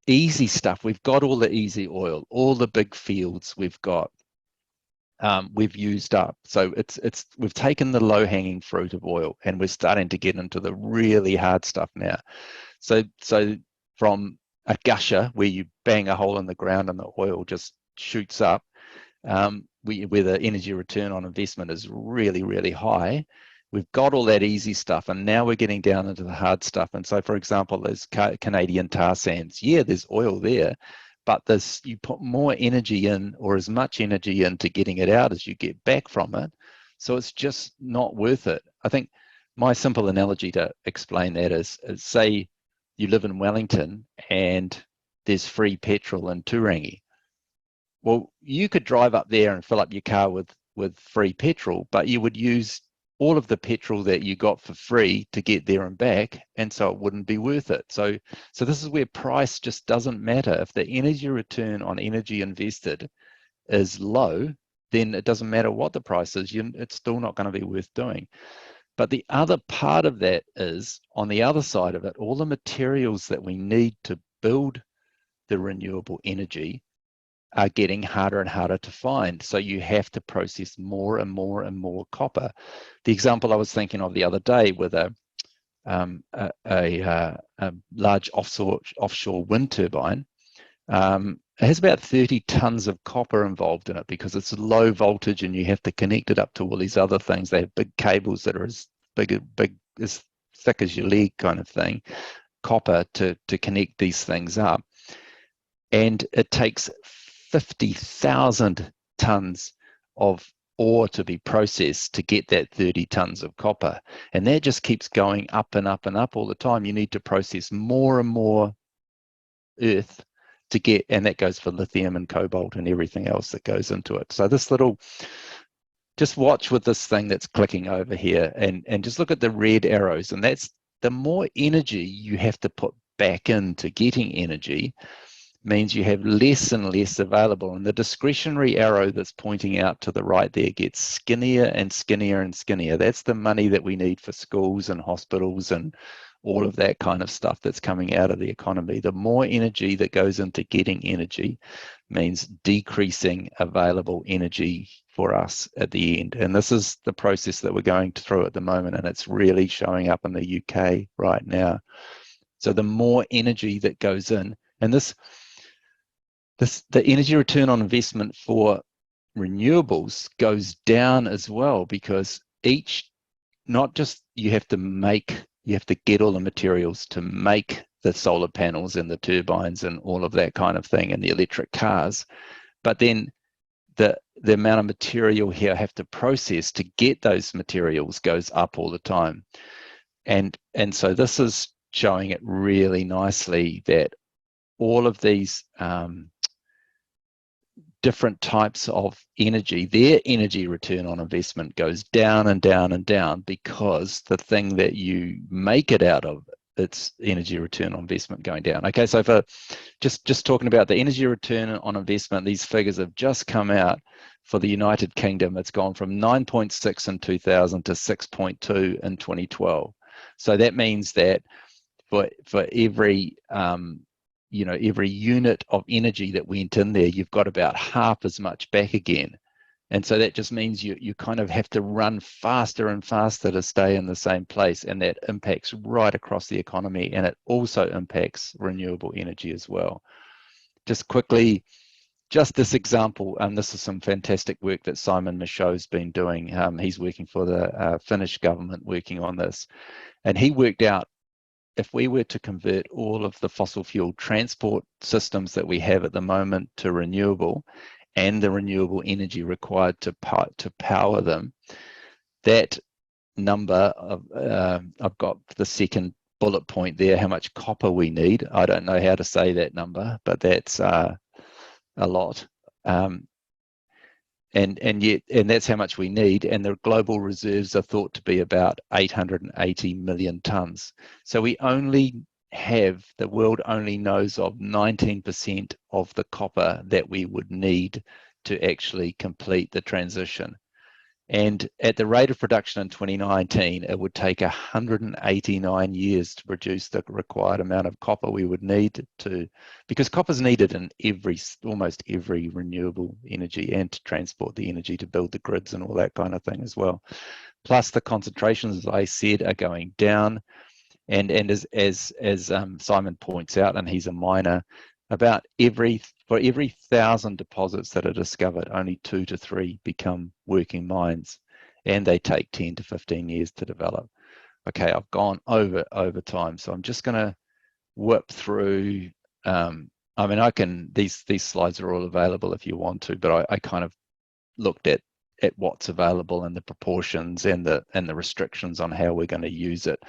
easy stuff, we've got all the easy oil, all the big fields we've got, we've used up. So we've taken the low-hanging fruit of oil, and we're starting to get into the really hard stuff now. So from a gusher where you bang a hole in the ground and the oil just shoots up, where the energy return on investment is really, really high, we've got all that easy stuff, and now we're getting down into the hard stuff. And so, for example, there's Canadian tar sands. Yeah, there's oil there, but you put more energy in, or as much energy into getting it out as you get back from it. So it's just not worth it. I think my simple analogy to explain that is say you live in Wellington and there's free petrol in Turangi. Well, you could drive up there and fill up your car with free petrol, but you would use all of the petrol that you got for free to get there and back, and so it wouldn't be worth it. So this is where price just doesn't matter. If the energy return on energy invested is low, then it doesn't matter what the price is, it's still not going to be worth doing. But the other part of that is, on the other side of it, all the materials that we need to build the renewable energy are getting harder and harder to find. So you have to process more and more and more copper. The example I was thinking of the other day with a large offshore wind turbine, it has about 30 tons of copper involved in it, because it's low voltage and you have to connect it up to all these other things. They have big cables that are as thick as your leg kind of thing, copper to connect these things up. And it takes 50,000 tons of ore to be processed to get that 30 tons of copper. And that just keeps going up and up and up all the time. You need to process more and more earth to get, and that goes for lithium and cobalt and everything else that goes into it. So this little, just watch with this thing that's clicking over here, and just look at the red arrows. And that's the more energy you have to put back into getting energy, means you have less and less available. And the discretionary arrow that's pointing out to the right there gets skinnier and skinnier and skinnier. That's the money that we need for schools and hospitals and all of that kind of stuff that's coming out of the economy. The more energy that goes into getting energy means decreasing available energy for us at the end. And this is the process that we're going through at the moment, and it's really showing up in the UK right now. So the more energy that goes in, and the energy return on investment for renewables goes down as well, because not just you have to get all the materials to make the solar panels and the turbines and all of that kind of thing and the electric cars, but then the amount of material here have to process to get those materials goes up all the time. And so this is showing it really nicely that all of these different types of energy, their energy return on investment goes down and down and down, because the thing that you make it out of, its energy return on investment going down. Okay, so for just talking about the energy return on investment, these figures have just come out for the United Kingdom. It's gone from 9.6 in 2000 to 6.2 in 2012. So that means that for every every unit of energy that went in there, you've got about half as much back again. And so that just means you kind of have to run faster and faster to stay in the same place. And that impacts right across the economy. And it also impacts renewable energy as well. Just quickly, just this example, and this is some fantastic work that Simon Michaud's been doing. He's working for the Finnish government working on this. And he worked out, if we were to convert all of the fossil fuel transport systems that we have at the moment to renewable, and the renewable energy required to power them, that number of, I've got the second bullet point there, how much copper we need. I don't know how to say that number, but that's a lot. And that's how much we need, and the global reserves are thought to be about 880 million tons. So the world only knows of 19% of the copper that we would need to actually complete the transition. And at the rate of production in 2019, it would take 189 years to produce the required amount of copper we would need to, because copper is needed in almost every renewable energy, and to transport the energy to build the grids and all that kind of thing as well. Plus the concentrations, as I said, are going down. And as Simon points out, and he's a miner, for every 1,000 deposits that are discovered, only 2 to 3 become working mines, and they take 10 to 15 years to develop. Okay, I've gone over time, so I'm just going to whip through. These slides are all available if you want to, but I kind of looked at what's available and the proportions and the restrictions on how we're going to use it.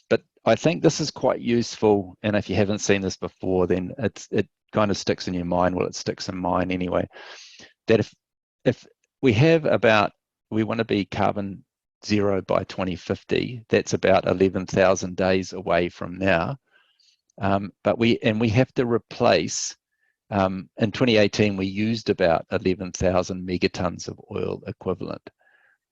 But I think this is quite useful, and if you haven't seen this before, then it kind of sticks in your mind. Well, it sticks in mine anyway. That if we want to be carbon zero by 2050. That's about 11,000 days away from now. But we have to replace, in 2018, we used about 11,000 megatons of oil equivalent.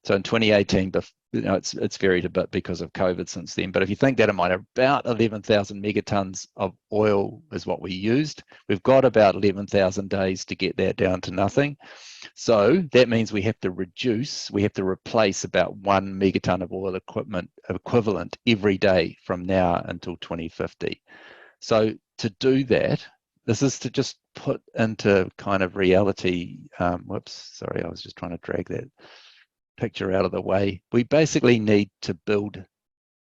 So in 2018, it's varied a bit because of COVID since then. But if you think that in mind, about 11,000 megatons of oil is what we used. We've got about 11,000 days to get that down to nothing. So that means we have to replace about 1 megaton of oil equivalent every day from now until 2050. So to do that, this is to just put into kind of reality. Whoops, sorry, I was just trying to drag that picture out of the way. We basically need to build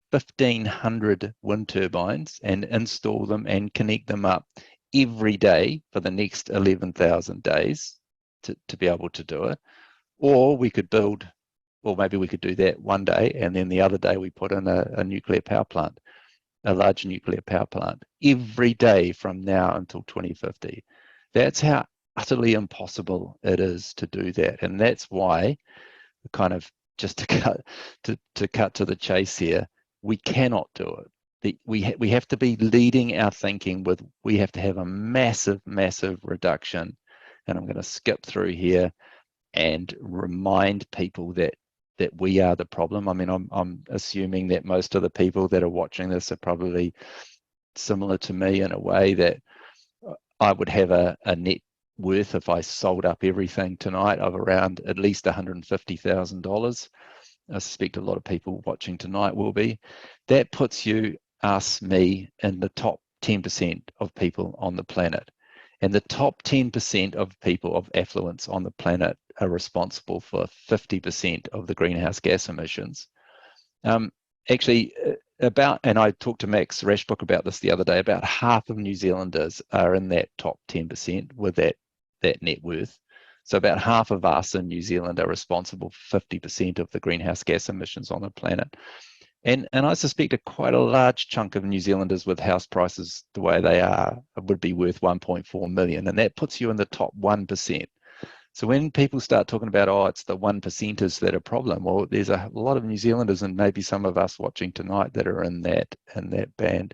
1,500 wind turbines and install them and connect them up every day for the next 11,000 days to be able to do it. Or we could build, or maybe we could do that one day and then the other day we put in a nuclear power plant, a large nuclear power plant every day from now until 2050. That's how utterly impossible it is to do that. And that's why, kind of just to cut to the chase here, we cannot do it. We have to be leading our thinking with, we have to have a massive reduction. And I'm going to skip through here and remind people that we are the problem. I mean, I'm assuming that most of the people that are watching this are probably similar to me in a way, that I would have a net worth, if I sold up everything tonight, of around at least $150,000. I suspect a lot of people watching tonight will be. That puts you, us, me, in the top 10% of people on the planet. And the top 10% of people of affluence on the planet are responsible for 50% of the greenhouse gas emissions. Actually, and I talked to Max Rashbrook about this the other day, about half of New Zealanders are in that top 10% with that net worth. So about half of us in New Zealand are responsible for 50% of the greenhouse gas emissions on the planet. And I suspect quite a large chunk of New Zealanders with house prices the way they are would be worth 1.4 million. And that puts you in the top 1%. So when people start talking about, oh, it's the 1%ers that are a problem, well, there's a lot of New Zealanders and maybe some of us watching tonight that are in that band.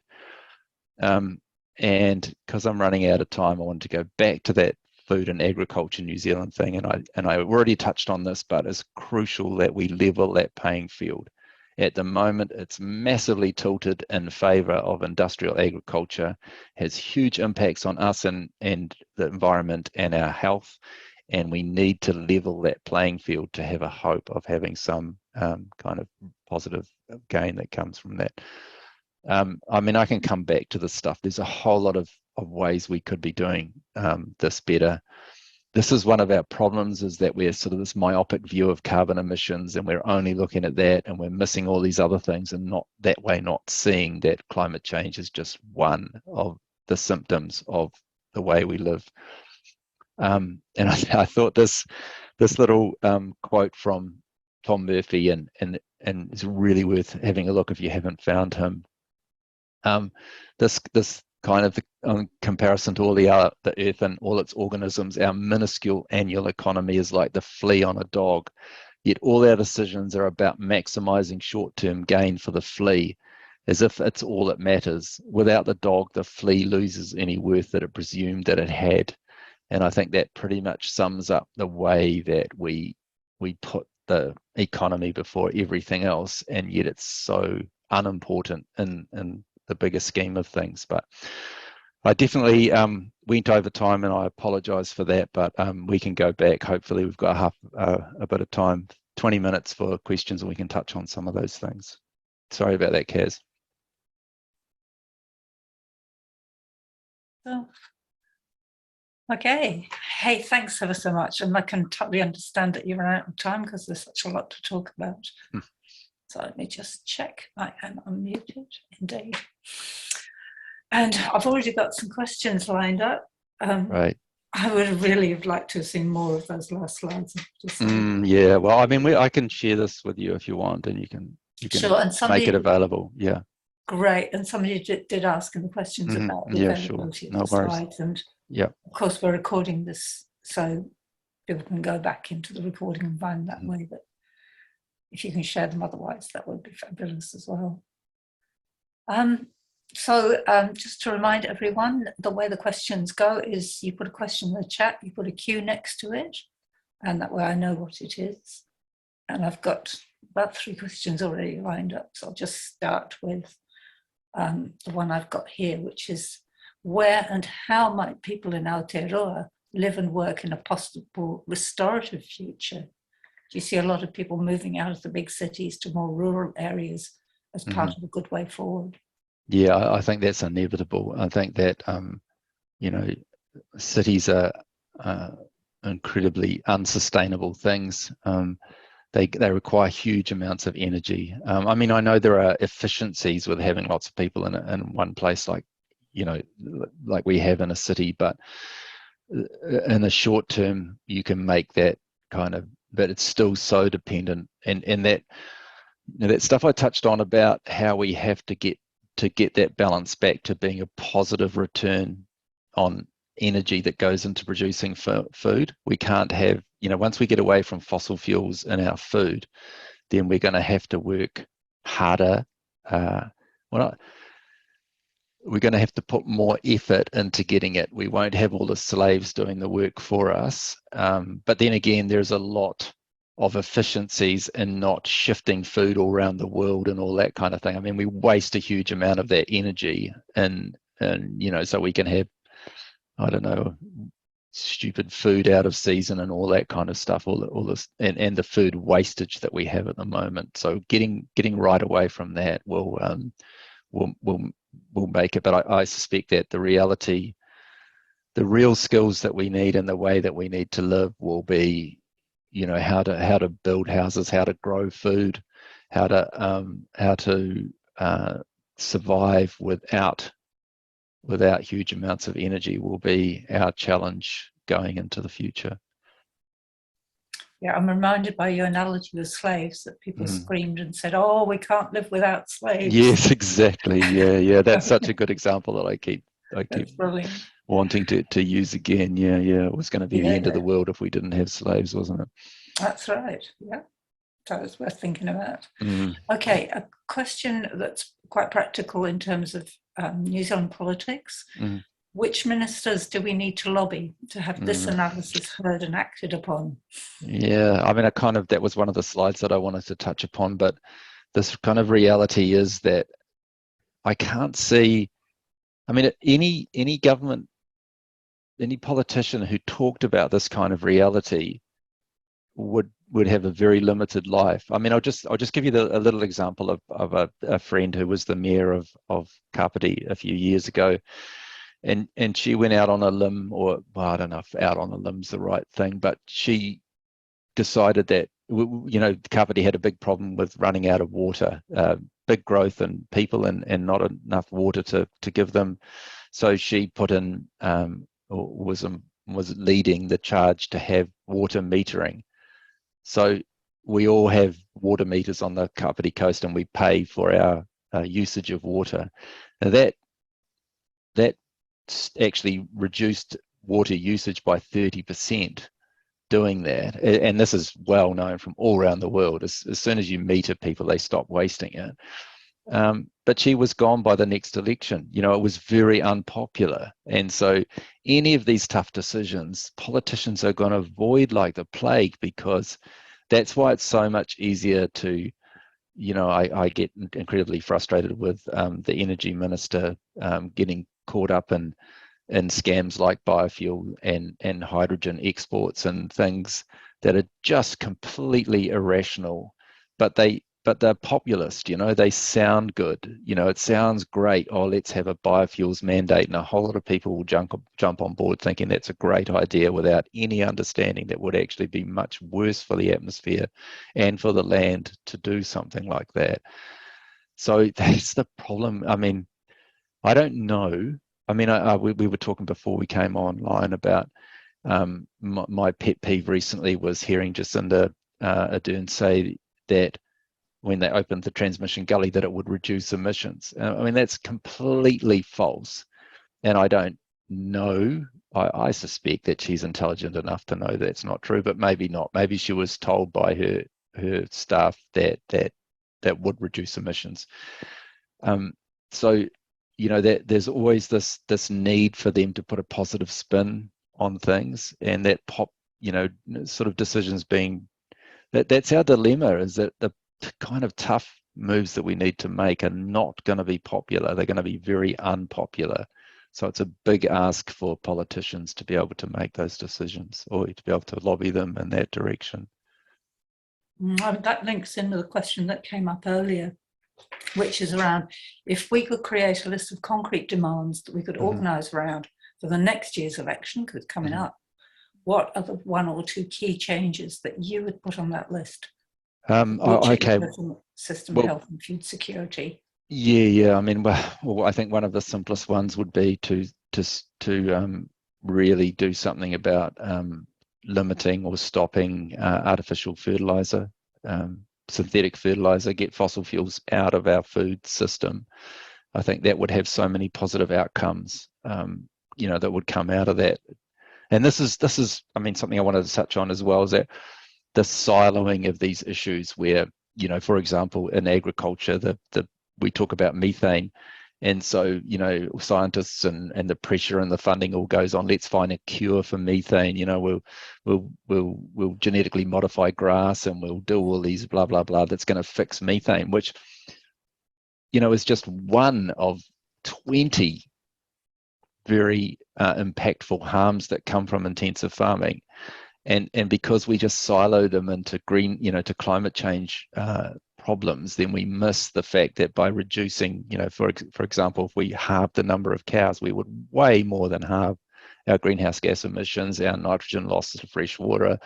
And because I'm running out of time, I wanted to go back to that food and agriculture New Zealand thing. And I already touched on this, but it's crucial that we level that playing field. At the moment, it's massively tilted in favour of industrial agriculture, has huge impacts on us and the environment and our health. And we need to level that playing field to have a hope of having some kind of positive gain that comes from that. I mean, I can come back to this stuff. There's a whole lot of ways we could be doing this better. This is one of our problems, is that we're sort of this myopic view of carbon emissions, and we're only looking at that, and we're missing all these other things, and not seeing that climate change is just one of the symptoms of the way we live. And I thought this little quote from Tom Murphy, and it's really worth having a look if you haven't found him. This kind of comparison to all the earth and all its organisms, our minuscule annual economy is like the flea on a dog, yet all our decisions are about maximizing short-term gain for the flea, as if it's all that matters. Without the dog, the flea loses any worth that it presumed that it had. And I think that pretty much sums up the way that we put the economy before everything else, and yet it's so unimportant in the bigger scheme of things. But I definitely went over time, and I apologize for that, but we can go back. Hopefully we've got a bit of time, 20 minutes for questions, and we can touch on some of those things. Sorry about that, Kaz. So, okay. Hey, thanks ever so much. And I can totally understand that you're out of time because there's such a lot to talk about. So let me just check. I am unmuted, indeed. And I've already got some questions lined up. Right. I would really have liked to have seen more of those last slides. Yeah, well, I mean, I can share this with you if you want, and you can sure, and make it available. Yeah. Great. And somebody did ask in the questions about the availability of the slides. And yeah, of course, we're recording this so people can go back into the recording and find that way. But if you can share them otherwise, that would be fabulous as well. Just to remind everyone, the way the questions go is you put a question in the chat, you put a Q next to it, and that way I know what it is. And I've got about 3 questions already lined up, so I'll just start with the one I've got here, which is where and how might people in Aotearoa live and work in a possible restorative future? Do you see a lot of people moving out of the big cities to more rural areas as part of a good way forward? Yeah, I think that's inevitable. I think that, you know, cities are incredibly unsustainable things. They require huge amounts of energy. I mean, I know there are efficiencies with having lots of people in one place, like, you know, like we have in a city, but in the short term, you can make that kind of, but it's still so dependent. And that, you know, that stuff I touched on about how we have to get that balance back to being a positive return on energy that goes into producing food. We can't have, you know, once we get away from fossil fuels in our food, then we're going to have to work harder. We're going to have to put more effort into getting it. We won't have all the slaves doing the work for us. But then again, there's a lot of efficiencies in not shifting food all around the world and all that kind of thing. I mean, we waste a huge amount of that energy, and you know, so we can have, I don't know, stupid food out of season and all that kind of stuff, all this, and the food wastage that we have at the moment. So getting right away from that will make it. But I suspect that the real skills that we need and the way that we need to live will be, you know, how to build houses, how to grow food, how to survive without huge amounts of energy will be our challenge going into the future. Yeah, I'm reminded by your analogy with slaves that people screamed and said, "Oh, we can't live without slaves." Yes, exactly. Yeah. That's such a good example that I keep wanting to use again. Yeah. It was going to be the end of the world if we didn't have slaves, wasn't it? That's right. Yeah, that was worth thinking about. Okay, a question that's quite practical in terms of New Zealand politics. Which ministers do we need to lobby to have this analysis heard and acted upon? Yeah, I mean, that was one of the slides that I wanted to touch upon, but this kind of reality is that I can't see, I mean, any government, any politician who talked about this kind of reality would have a very limited life. I mean, I'll just give you a little example of a friend who was the mayor of Kapiti a few years ago. And she went out on a limb, or well, I don't know if out on a limb's the right thing, but she decided that, you know, Kapiti had a big problem with running out of water, big growth in people and not enough water to give them. So she put in, was leading the charge to have water metering. So we all have water meters on the Kapiti coast, and we pay for our usage of water. Now that actually reduced water usage by 30% doing that. And this is well known from all around the world. As soon as you meter people, they stop wasting it. But she was gone by the next election. You know, it was very unpopular. And so any of these tough decisions, politicians are going to avoid like the plague, because that's why it's so much easier to, you know, I get incredibly frustrated with the energy minister getting caught up in scams like biofuel and hydrogen exports and things that are just completely irrational, but they're populist. You know, they sound good. You know, it sounds great. Oh, let's have a biofuels mandate, and a whole lot of people will jump on board thinking that's a great idea, without any understanding that would actually be much worse for the atmosphere and for the land to do something like that. So that's the problem. I mean, I don't know. I mean, we were talking before we came online about my pet peeve recently was hearing Jacinda Ardern say that when they opened the transmission gully that it would reduce emissions. I mean, that's completely false. And I don't know. I suspect that she's intelligent enough to know that's not true, but maybe not. Maybe she was told by her staff that would reduce emissions. So that there's always this need for them to put a positive spin on things, and that sort of decisions being that's our dilemma, is that the kind of tough moves that we need to make are not going to be popular. They're going to be very unpopular. So it's a big ask for politicians to be able to make those decisions, or to be able to lobby them in that direction. That links in with a question that came up earlier, which is around, if we could create a list of concrete demands that we could organise around for the next year's election, because it's coming up, what are the 1 or 2 key changes that you would put on that list? Okay. System, health and food security. Yeah. I mean, well, I think one of the simplest ones would be to really do something about limiting or stopping artificial fertilizer, synthetic fertilizer, get fossil fuels out of our food system. I think that would have so many positive outcomes, that would come out of that. And this is, I mean, something I wanted to touch on as well, is that the siloing of these issues where, for example, in agriculture, we talk about methane. And so, scientists and the pressure and the funding all goes on, let's find a cure for methane. We'll genetically modify grass, and we'll do all these blah, blah, blah that's going to fix methane, which, is just one of 20 very impactful harms that come from intensive farming. And because we just silo them into to climate change problems, then we miss the fact that by reducing, for example, if we halve the number of cows, we would way more than halve our greenhouse gas emissions, our nitrogen losses to fresh water,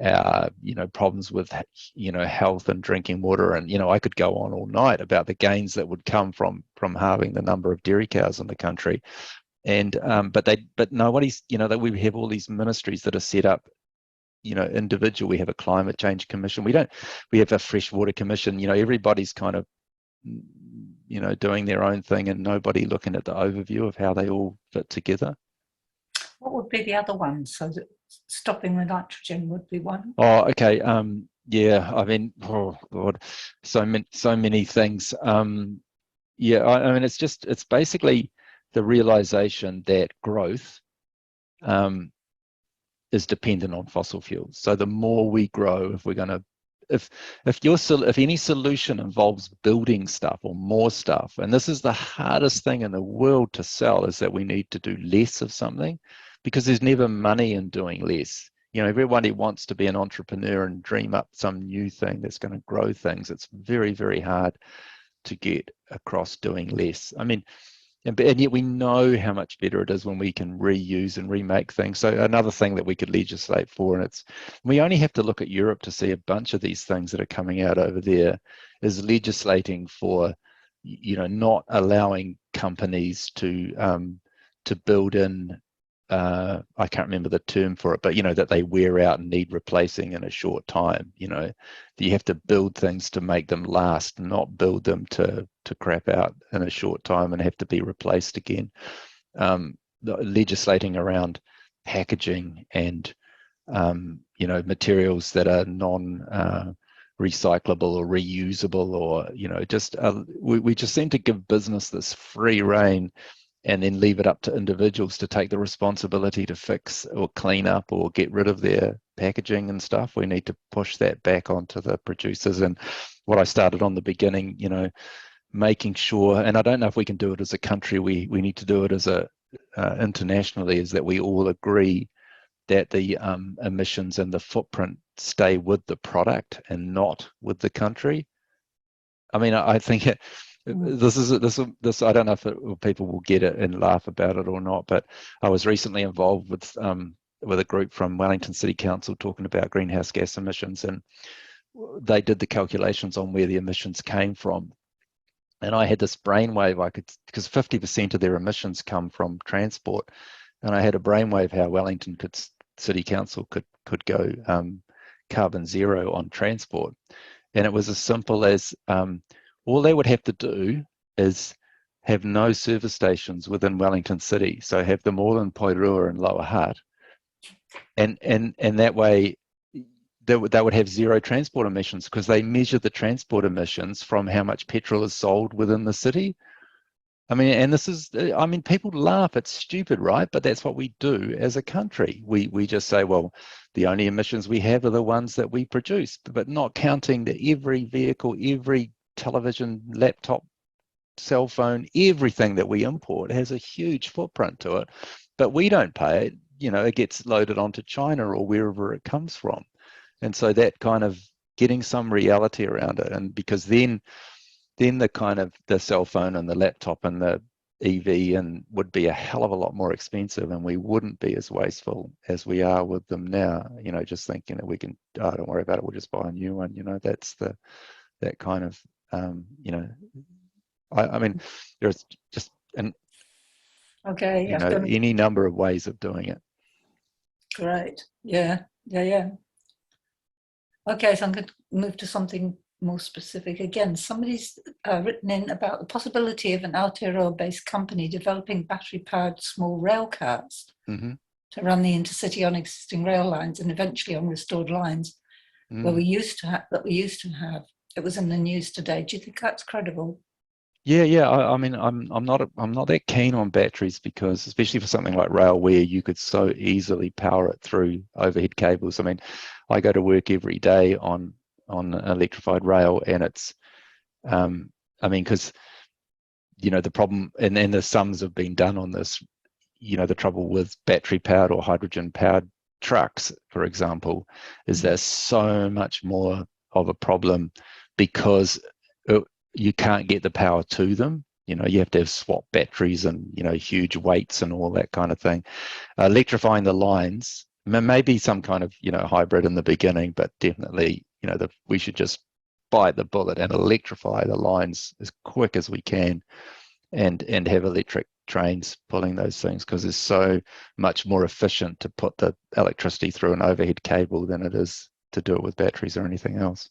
our problems with health and drinking water. And I could go on all night about the gains that would come from halving the number of dairy cows in the country. And but nobody's, that we have all these ministries that are set up individual. We have a climate change commission. We have a freshwater commission. Everybody's kind of doing their own thing, and nobody looking at the overview of how they all fit together. What would be the other one? So that stopping the nitrogen would be one. Oh, okay. Yeah, I mean, oh God, so many things. Yeah, I mean, it's basically the realization that growth is dependent on fossil fuels. So the more we grow, if we're going to, if any solution involves building stuff or more stuff, and this is the hardest thing in the world to sell, is that we need to do less of something, because there's never money in doing less. Everybody wants to be an entrepreneur and dream up some new thing that's going to grow things. It's very, very hard to get across doing less. I mean, and yet we know how much better it is when we can reuse and remake things. So another thing that we could legislate for, and we only have to look at Europe to see a bunch of these things that are coming out over there, is legislating for, not allowing companies to build in, I can't remember the term for it, but that they wear out and need replacing in a short time. That you have to build things to make them last, not build them to crap out in a short time and have to be replaced again. Legislating around packaging and materials that are non recyclable or reusable, or just we just seem to give business this free rein, and then leave it up to individuals to take the responsibility to fix or clean up or get rid of their packaging and stuff. We need to push that back onto the producers. And what I started on the beginning, making sure, and I don't know if we can do it as a country, we need to do it as internationally, is that we all agree that the emissions and the footprint stay with the product and not with the country. I mean, I think this I don't know if people will get it and laugh about it or not, but I was recently involved with a group from Wellington City Council talking about greenhouse gas emissions, and they did the calculations on where the emissions came from. And I had this brainwave, because 50% of their emissions come from transport, and I had a brainwave how Wellington City Council could go carbon zero on transport. And it was as simple as all they would have to do is have no service stations within Wellington City. So have them all in Poirua and Lower Hutt. And that way they would have zero transport emissions because they measure the transport emissions from how much petrol is sold within the city. I mean, and this is, I mean, people laugh, it's stupid, right? But that's what we do as a country. We just say, well, the only emissions we have are the ones that we produce, but not counting that every vehicle, every television, laptop, cell phone, everything that we import has a huge footprint to it, but we don't pay it. You know, it gets loaded onto China or wherever it comes from. And so that kind of getting some reality around it, and because then the kind of the cell phone and the laptop and the EV and would be a hell of a lot more expensive, and we wouldn't be as wasteful as we are with them now. You know, just thinking that we can, oh, don't worry about it, we'll just buy a new one. You know, that's that kind of, you know, I mean, there's just Okay, you know, any number of ways of doing it. Great. Yeah. Okay, so I'm going to move to something more specific again. Somebody's written in about the possibility of an Aotearoa-based company developing battery-powered small rail cars to run the intercity on existing rail lines and eventually on restored lines where we used to have. It was in the news today. Do you think that's credible? Yeah. I mean, I'm not that keen on batteries because, especially for something like rail, where you could so easily power it through overhead cables. I mean, I go to work every day on electrified rail, and it's, I mean, because you know the problem, and the sums have been done on this. You know, the trouble with battery powered or hydrogen powered trucks, for example, is there's so much more of a problem because you can't get the power to them. You know, you have to have swap batteries and, you know, huge weights and all that kind of thing. Electrifying the lines, maybe some kind of, you know, hybrid in the beginning, but definitely, you know, we should just bite the bullet and electrify the lines as quick as we can, and have electric trains pulling those things, because it's so much more efficient to put the electricity through an overhead cable than it is to do it with batteries or anything else.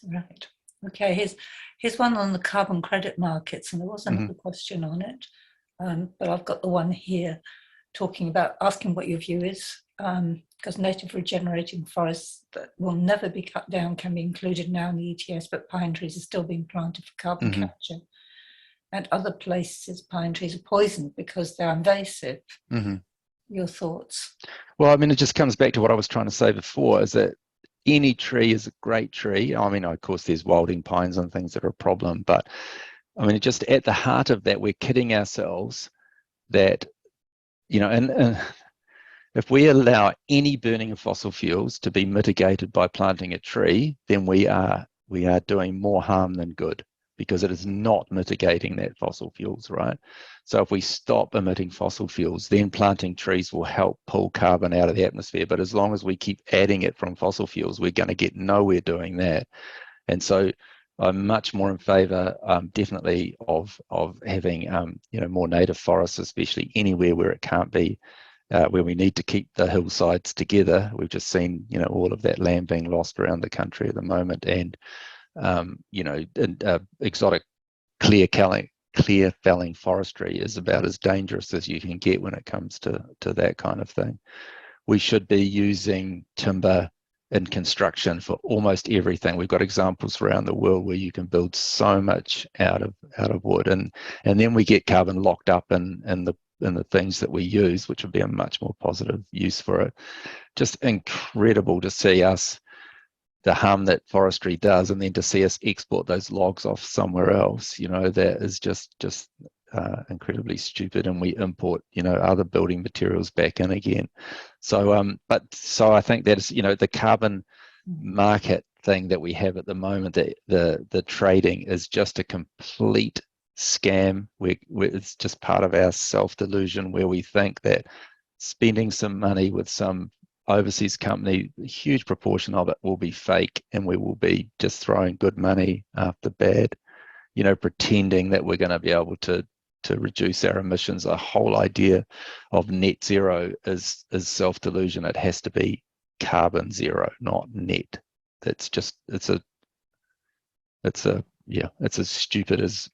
Right. Okay, here's one on the carbon credit markets, and there was another question on it, but I've got the one here talking about asking what your view is, because native regenerating forests that will never be cut down can be included now in the ETS, but pine trees are still being planted for carbon capture. And other places, pine trees are poisoned because they're invasive. Your thoughts? Well, I mean, it just comes back to what I was trying to say before, is that any tree is a great tree. I mean, of course, there's wilding pines and things that are a problem, but I mean, just at the heart of that, we're kidding ourselves that, you know, and if we allow any burning of fossil fuels to be mitigated by planting a tree, then we are doing more harm than good, because it is not mitigating that fossil fuels, right? So if we stop emitting fossil fuels, then planting trees will help pull carbon out of the atmosphere. But as long as we keep adding it from fossil fuels, we're going to get nowhere doing that. And so I'm much more in favour, definitely, of having you know, more native forests, especially anywhere where it can't be, where we need to keep the hillsides together. We've just seen, you know, all of that land being lost around the country at the moment, and you know, exotic clear felling forestry is about as dangerous as you can get when it comes to that kind of thing. We should be using timber in construction for almost everything. We've got examples around the world where you can build so much out of wood, and then we get carbon locked up in the things that we use, which would be a much more positive use for it. Just incredible to see us, the harm that forestry does, and then to see us export those logs off somewhere else. You know, that is just incredibly stupid, and we import, you know, other building materials back in again. So so I think that is, you know, the carbon market thing that we have at the moment, the trading is just a complete scam. It's just part of our self-delusion, where we think that spending some money with some overseas company, a huge proportion of it will be fake, and we will be just throwing good money after bad, you know, pretending that we're going to be able to reduce our emissions. The whole idea of net zero is self-delusion. It has to be carbon zero, not net. That's just, it's as stupid as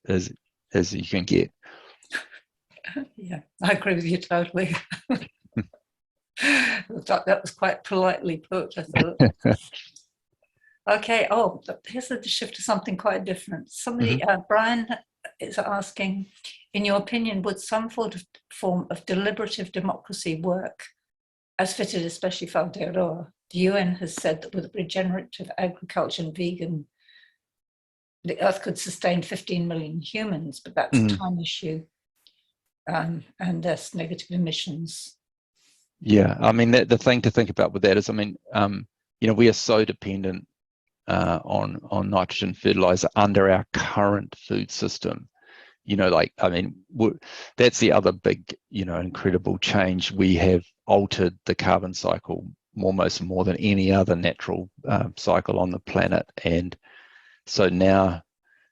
you can get. Yeah, I agree with you totally. That was quite politely put, I thought. Okay, oh, here's a shift to something quite different. Somebody, Brian is asking, in your opinion, would some form of deliberative democracy work as fitted especially for Aotearoa? The UN has said that with regenerative agriculture and vegan, the earth could sustain 15 million humans, but that's a time issue, and there's negative emissions. Yeah, I mean, the thing to think about with that is, I mean, you know, we are so dependent on nitrogen fertilizer under our current food system. You know, like, I mean, that's the other big, you know, incredible change. We have altered the carbon cycle almost more than any other natural cycle on the planet. And so now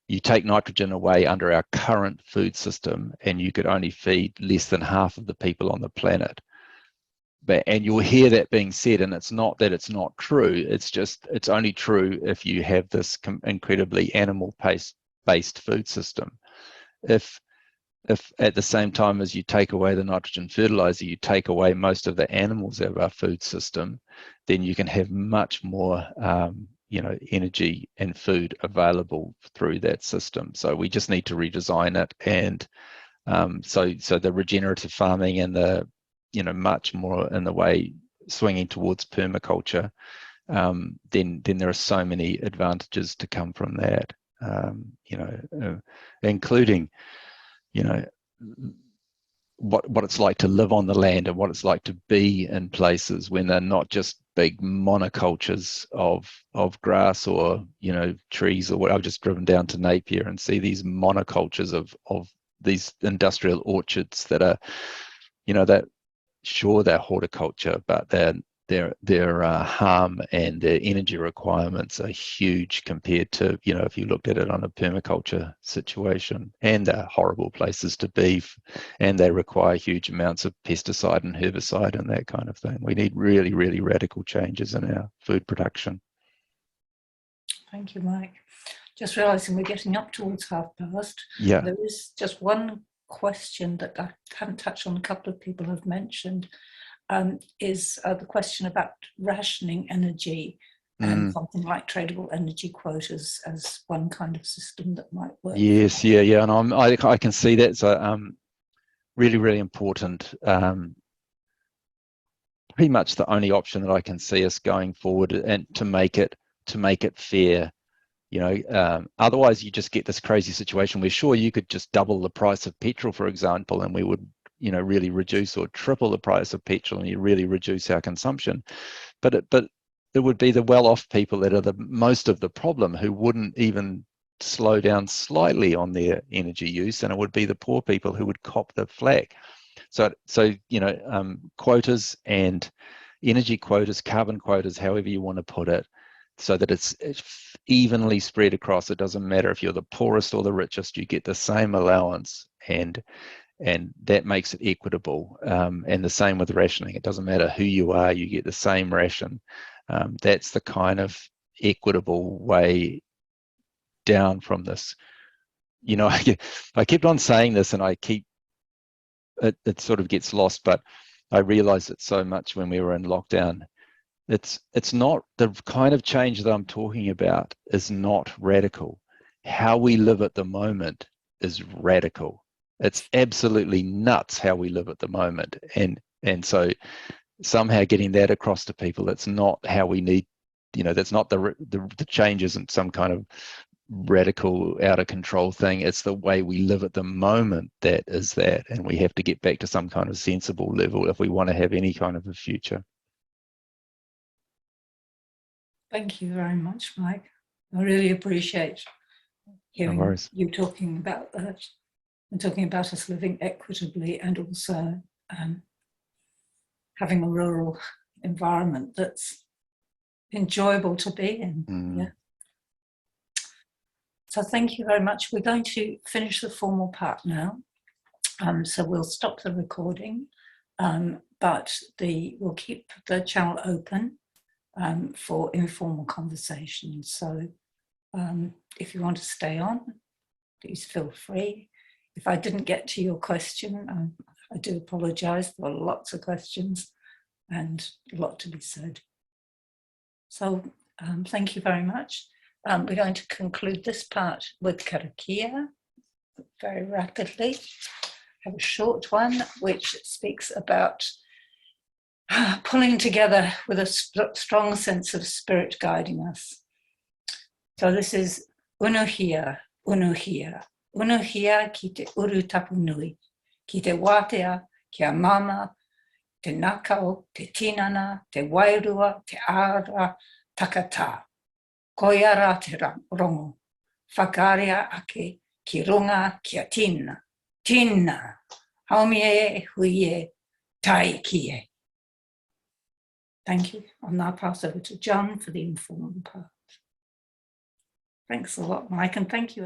you take nitrogen away under our current food system and you could only feed less than half of the people on the planet. And you'll hear that being said, and it's not that it's not true, it's just, it's only true if you have this incredibly animal-based food system. If at the same time as you take away the nitrogen fertilizer, you take away most of the animals out of our food system, then you can have much more you know, energy and food available through that system. So we just need to redesign it. And so the regenerative farming and the, you know, much more in the way swinging towards permaculture, then there are so many advantages to come from that, you know, including, you know, what it's like to live on the land and what it's like to be in places when they're not just big monocultures of grass or, you know, trees or what. I've just driven down to Napier and see these monocultures of these industrial orchards that are, you know, that sure they're horticulture, but their harm and their energy requirements are huge compared to, you know, if you looked at it on a permaculture situation. And they're horrible places to be, and they require huge amounts of pesticide and herbicide and that kind of thing. We need really, really radical changes in our food production. Thank you, Mike. Just realising we're getting up towards past. Yeah. There is just one question that I haven't touched on, a couple of people have mentioned, is the question about rationing energy and something like tradable energy quotas as one kind of system that might work. Yes, yeah, and I can see that. So really, really important. Pretty much the only option that I can see us going forward, and to make it fair. You know, otherwise you just get this crazy situation where sure you could just double the price of petrol, for example, and we would, you know, really reduce, or triple the price of petrol and you really reduce our consumption. But it would be the well-off people that are the most of the problem, who wouldn't even slow down slightly on their energy use, and it would be the poor people who would cop the flack. So you know, quotas and energy quotas, carbon quotas, however you want to put it, so that it's evenly spread across. It doesn't matter if you're the poorest or the richest, you get the same allowance, and that makes it equitable. And the same with rationing. It doesn't matter who you are, you get the same ration. That's the kind of equitable way down from this. You know, I kept on saying this, and it sort of gets lost, but I realized it so much when we were in lockdown. It's not the kind of change that I'm talking about is not radical. How we live at the moment is radical. It's absolutely nuts how we live at the moment. And so somehow getting that across to people, that's not how we need, you know, that's not the change isn't some kind of radical out of control thing. It's the way we live at the moment that is that. And we have to get back to some kind of sensible level if we want to have any kind of a future. Thank you very much, Mike. I really appreciate hearing you talking about that, and talking about us living equitably, and also having a rural environment that's enjoyable to be in. Yeah. So thank you very much. We're going to finish the formal part now. So we'll stop the recording, but we'll keep the channel open for informal conversations. So if you want to stay on, please feel free. If I didn't get to your question, I do apologise. There are lots of questions. and a lot to be said. So thank you very much. We're going to conclude this part with karakia very rapidly. I have a short one which speaks about pulling together with a strong sense of spirit guiding us. So this is unuhia, unuhia. Unuhia ki te uru tapu nui, ki te wātea, kia mama, te nakau, te tinana, te wairua, te ara, takata. Koiara te rongo. Whakarea ake ki runga kia tina. Tina. Haumie huie tai kie. Thank you. I'll now pass over to John for the informal part. Thanks a lot, Mike, and thank you.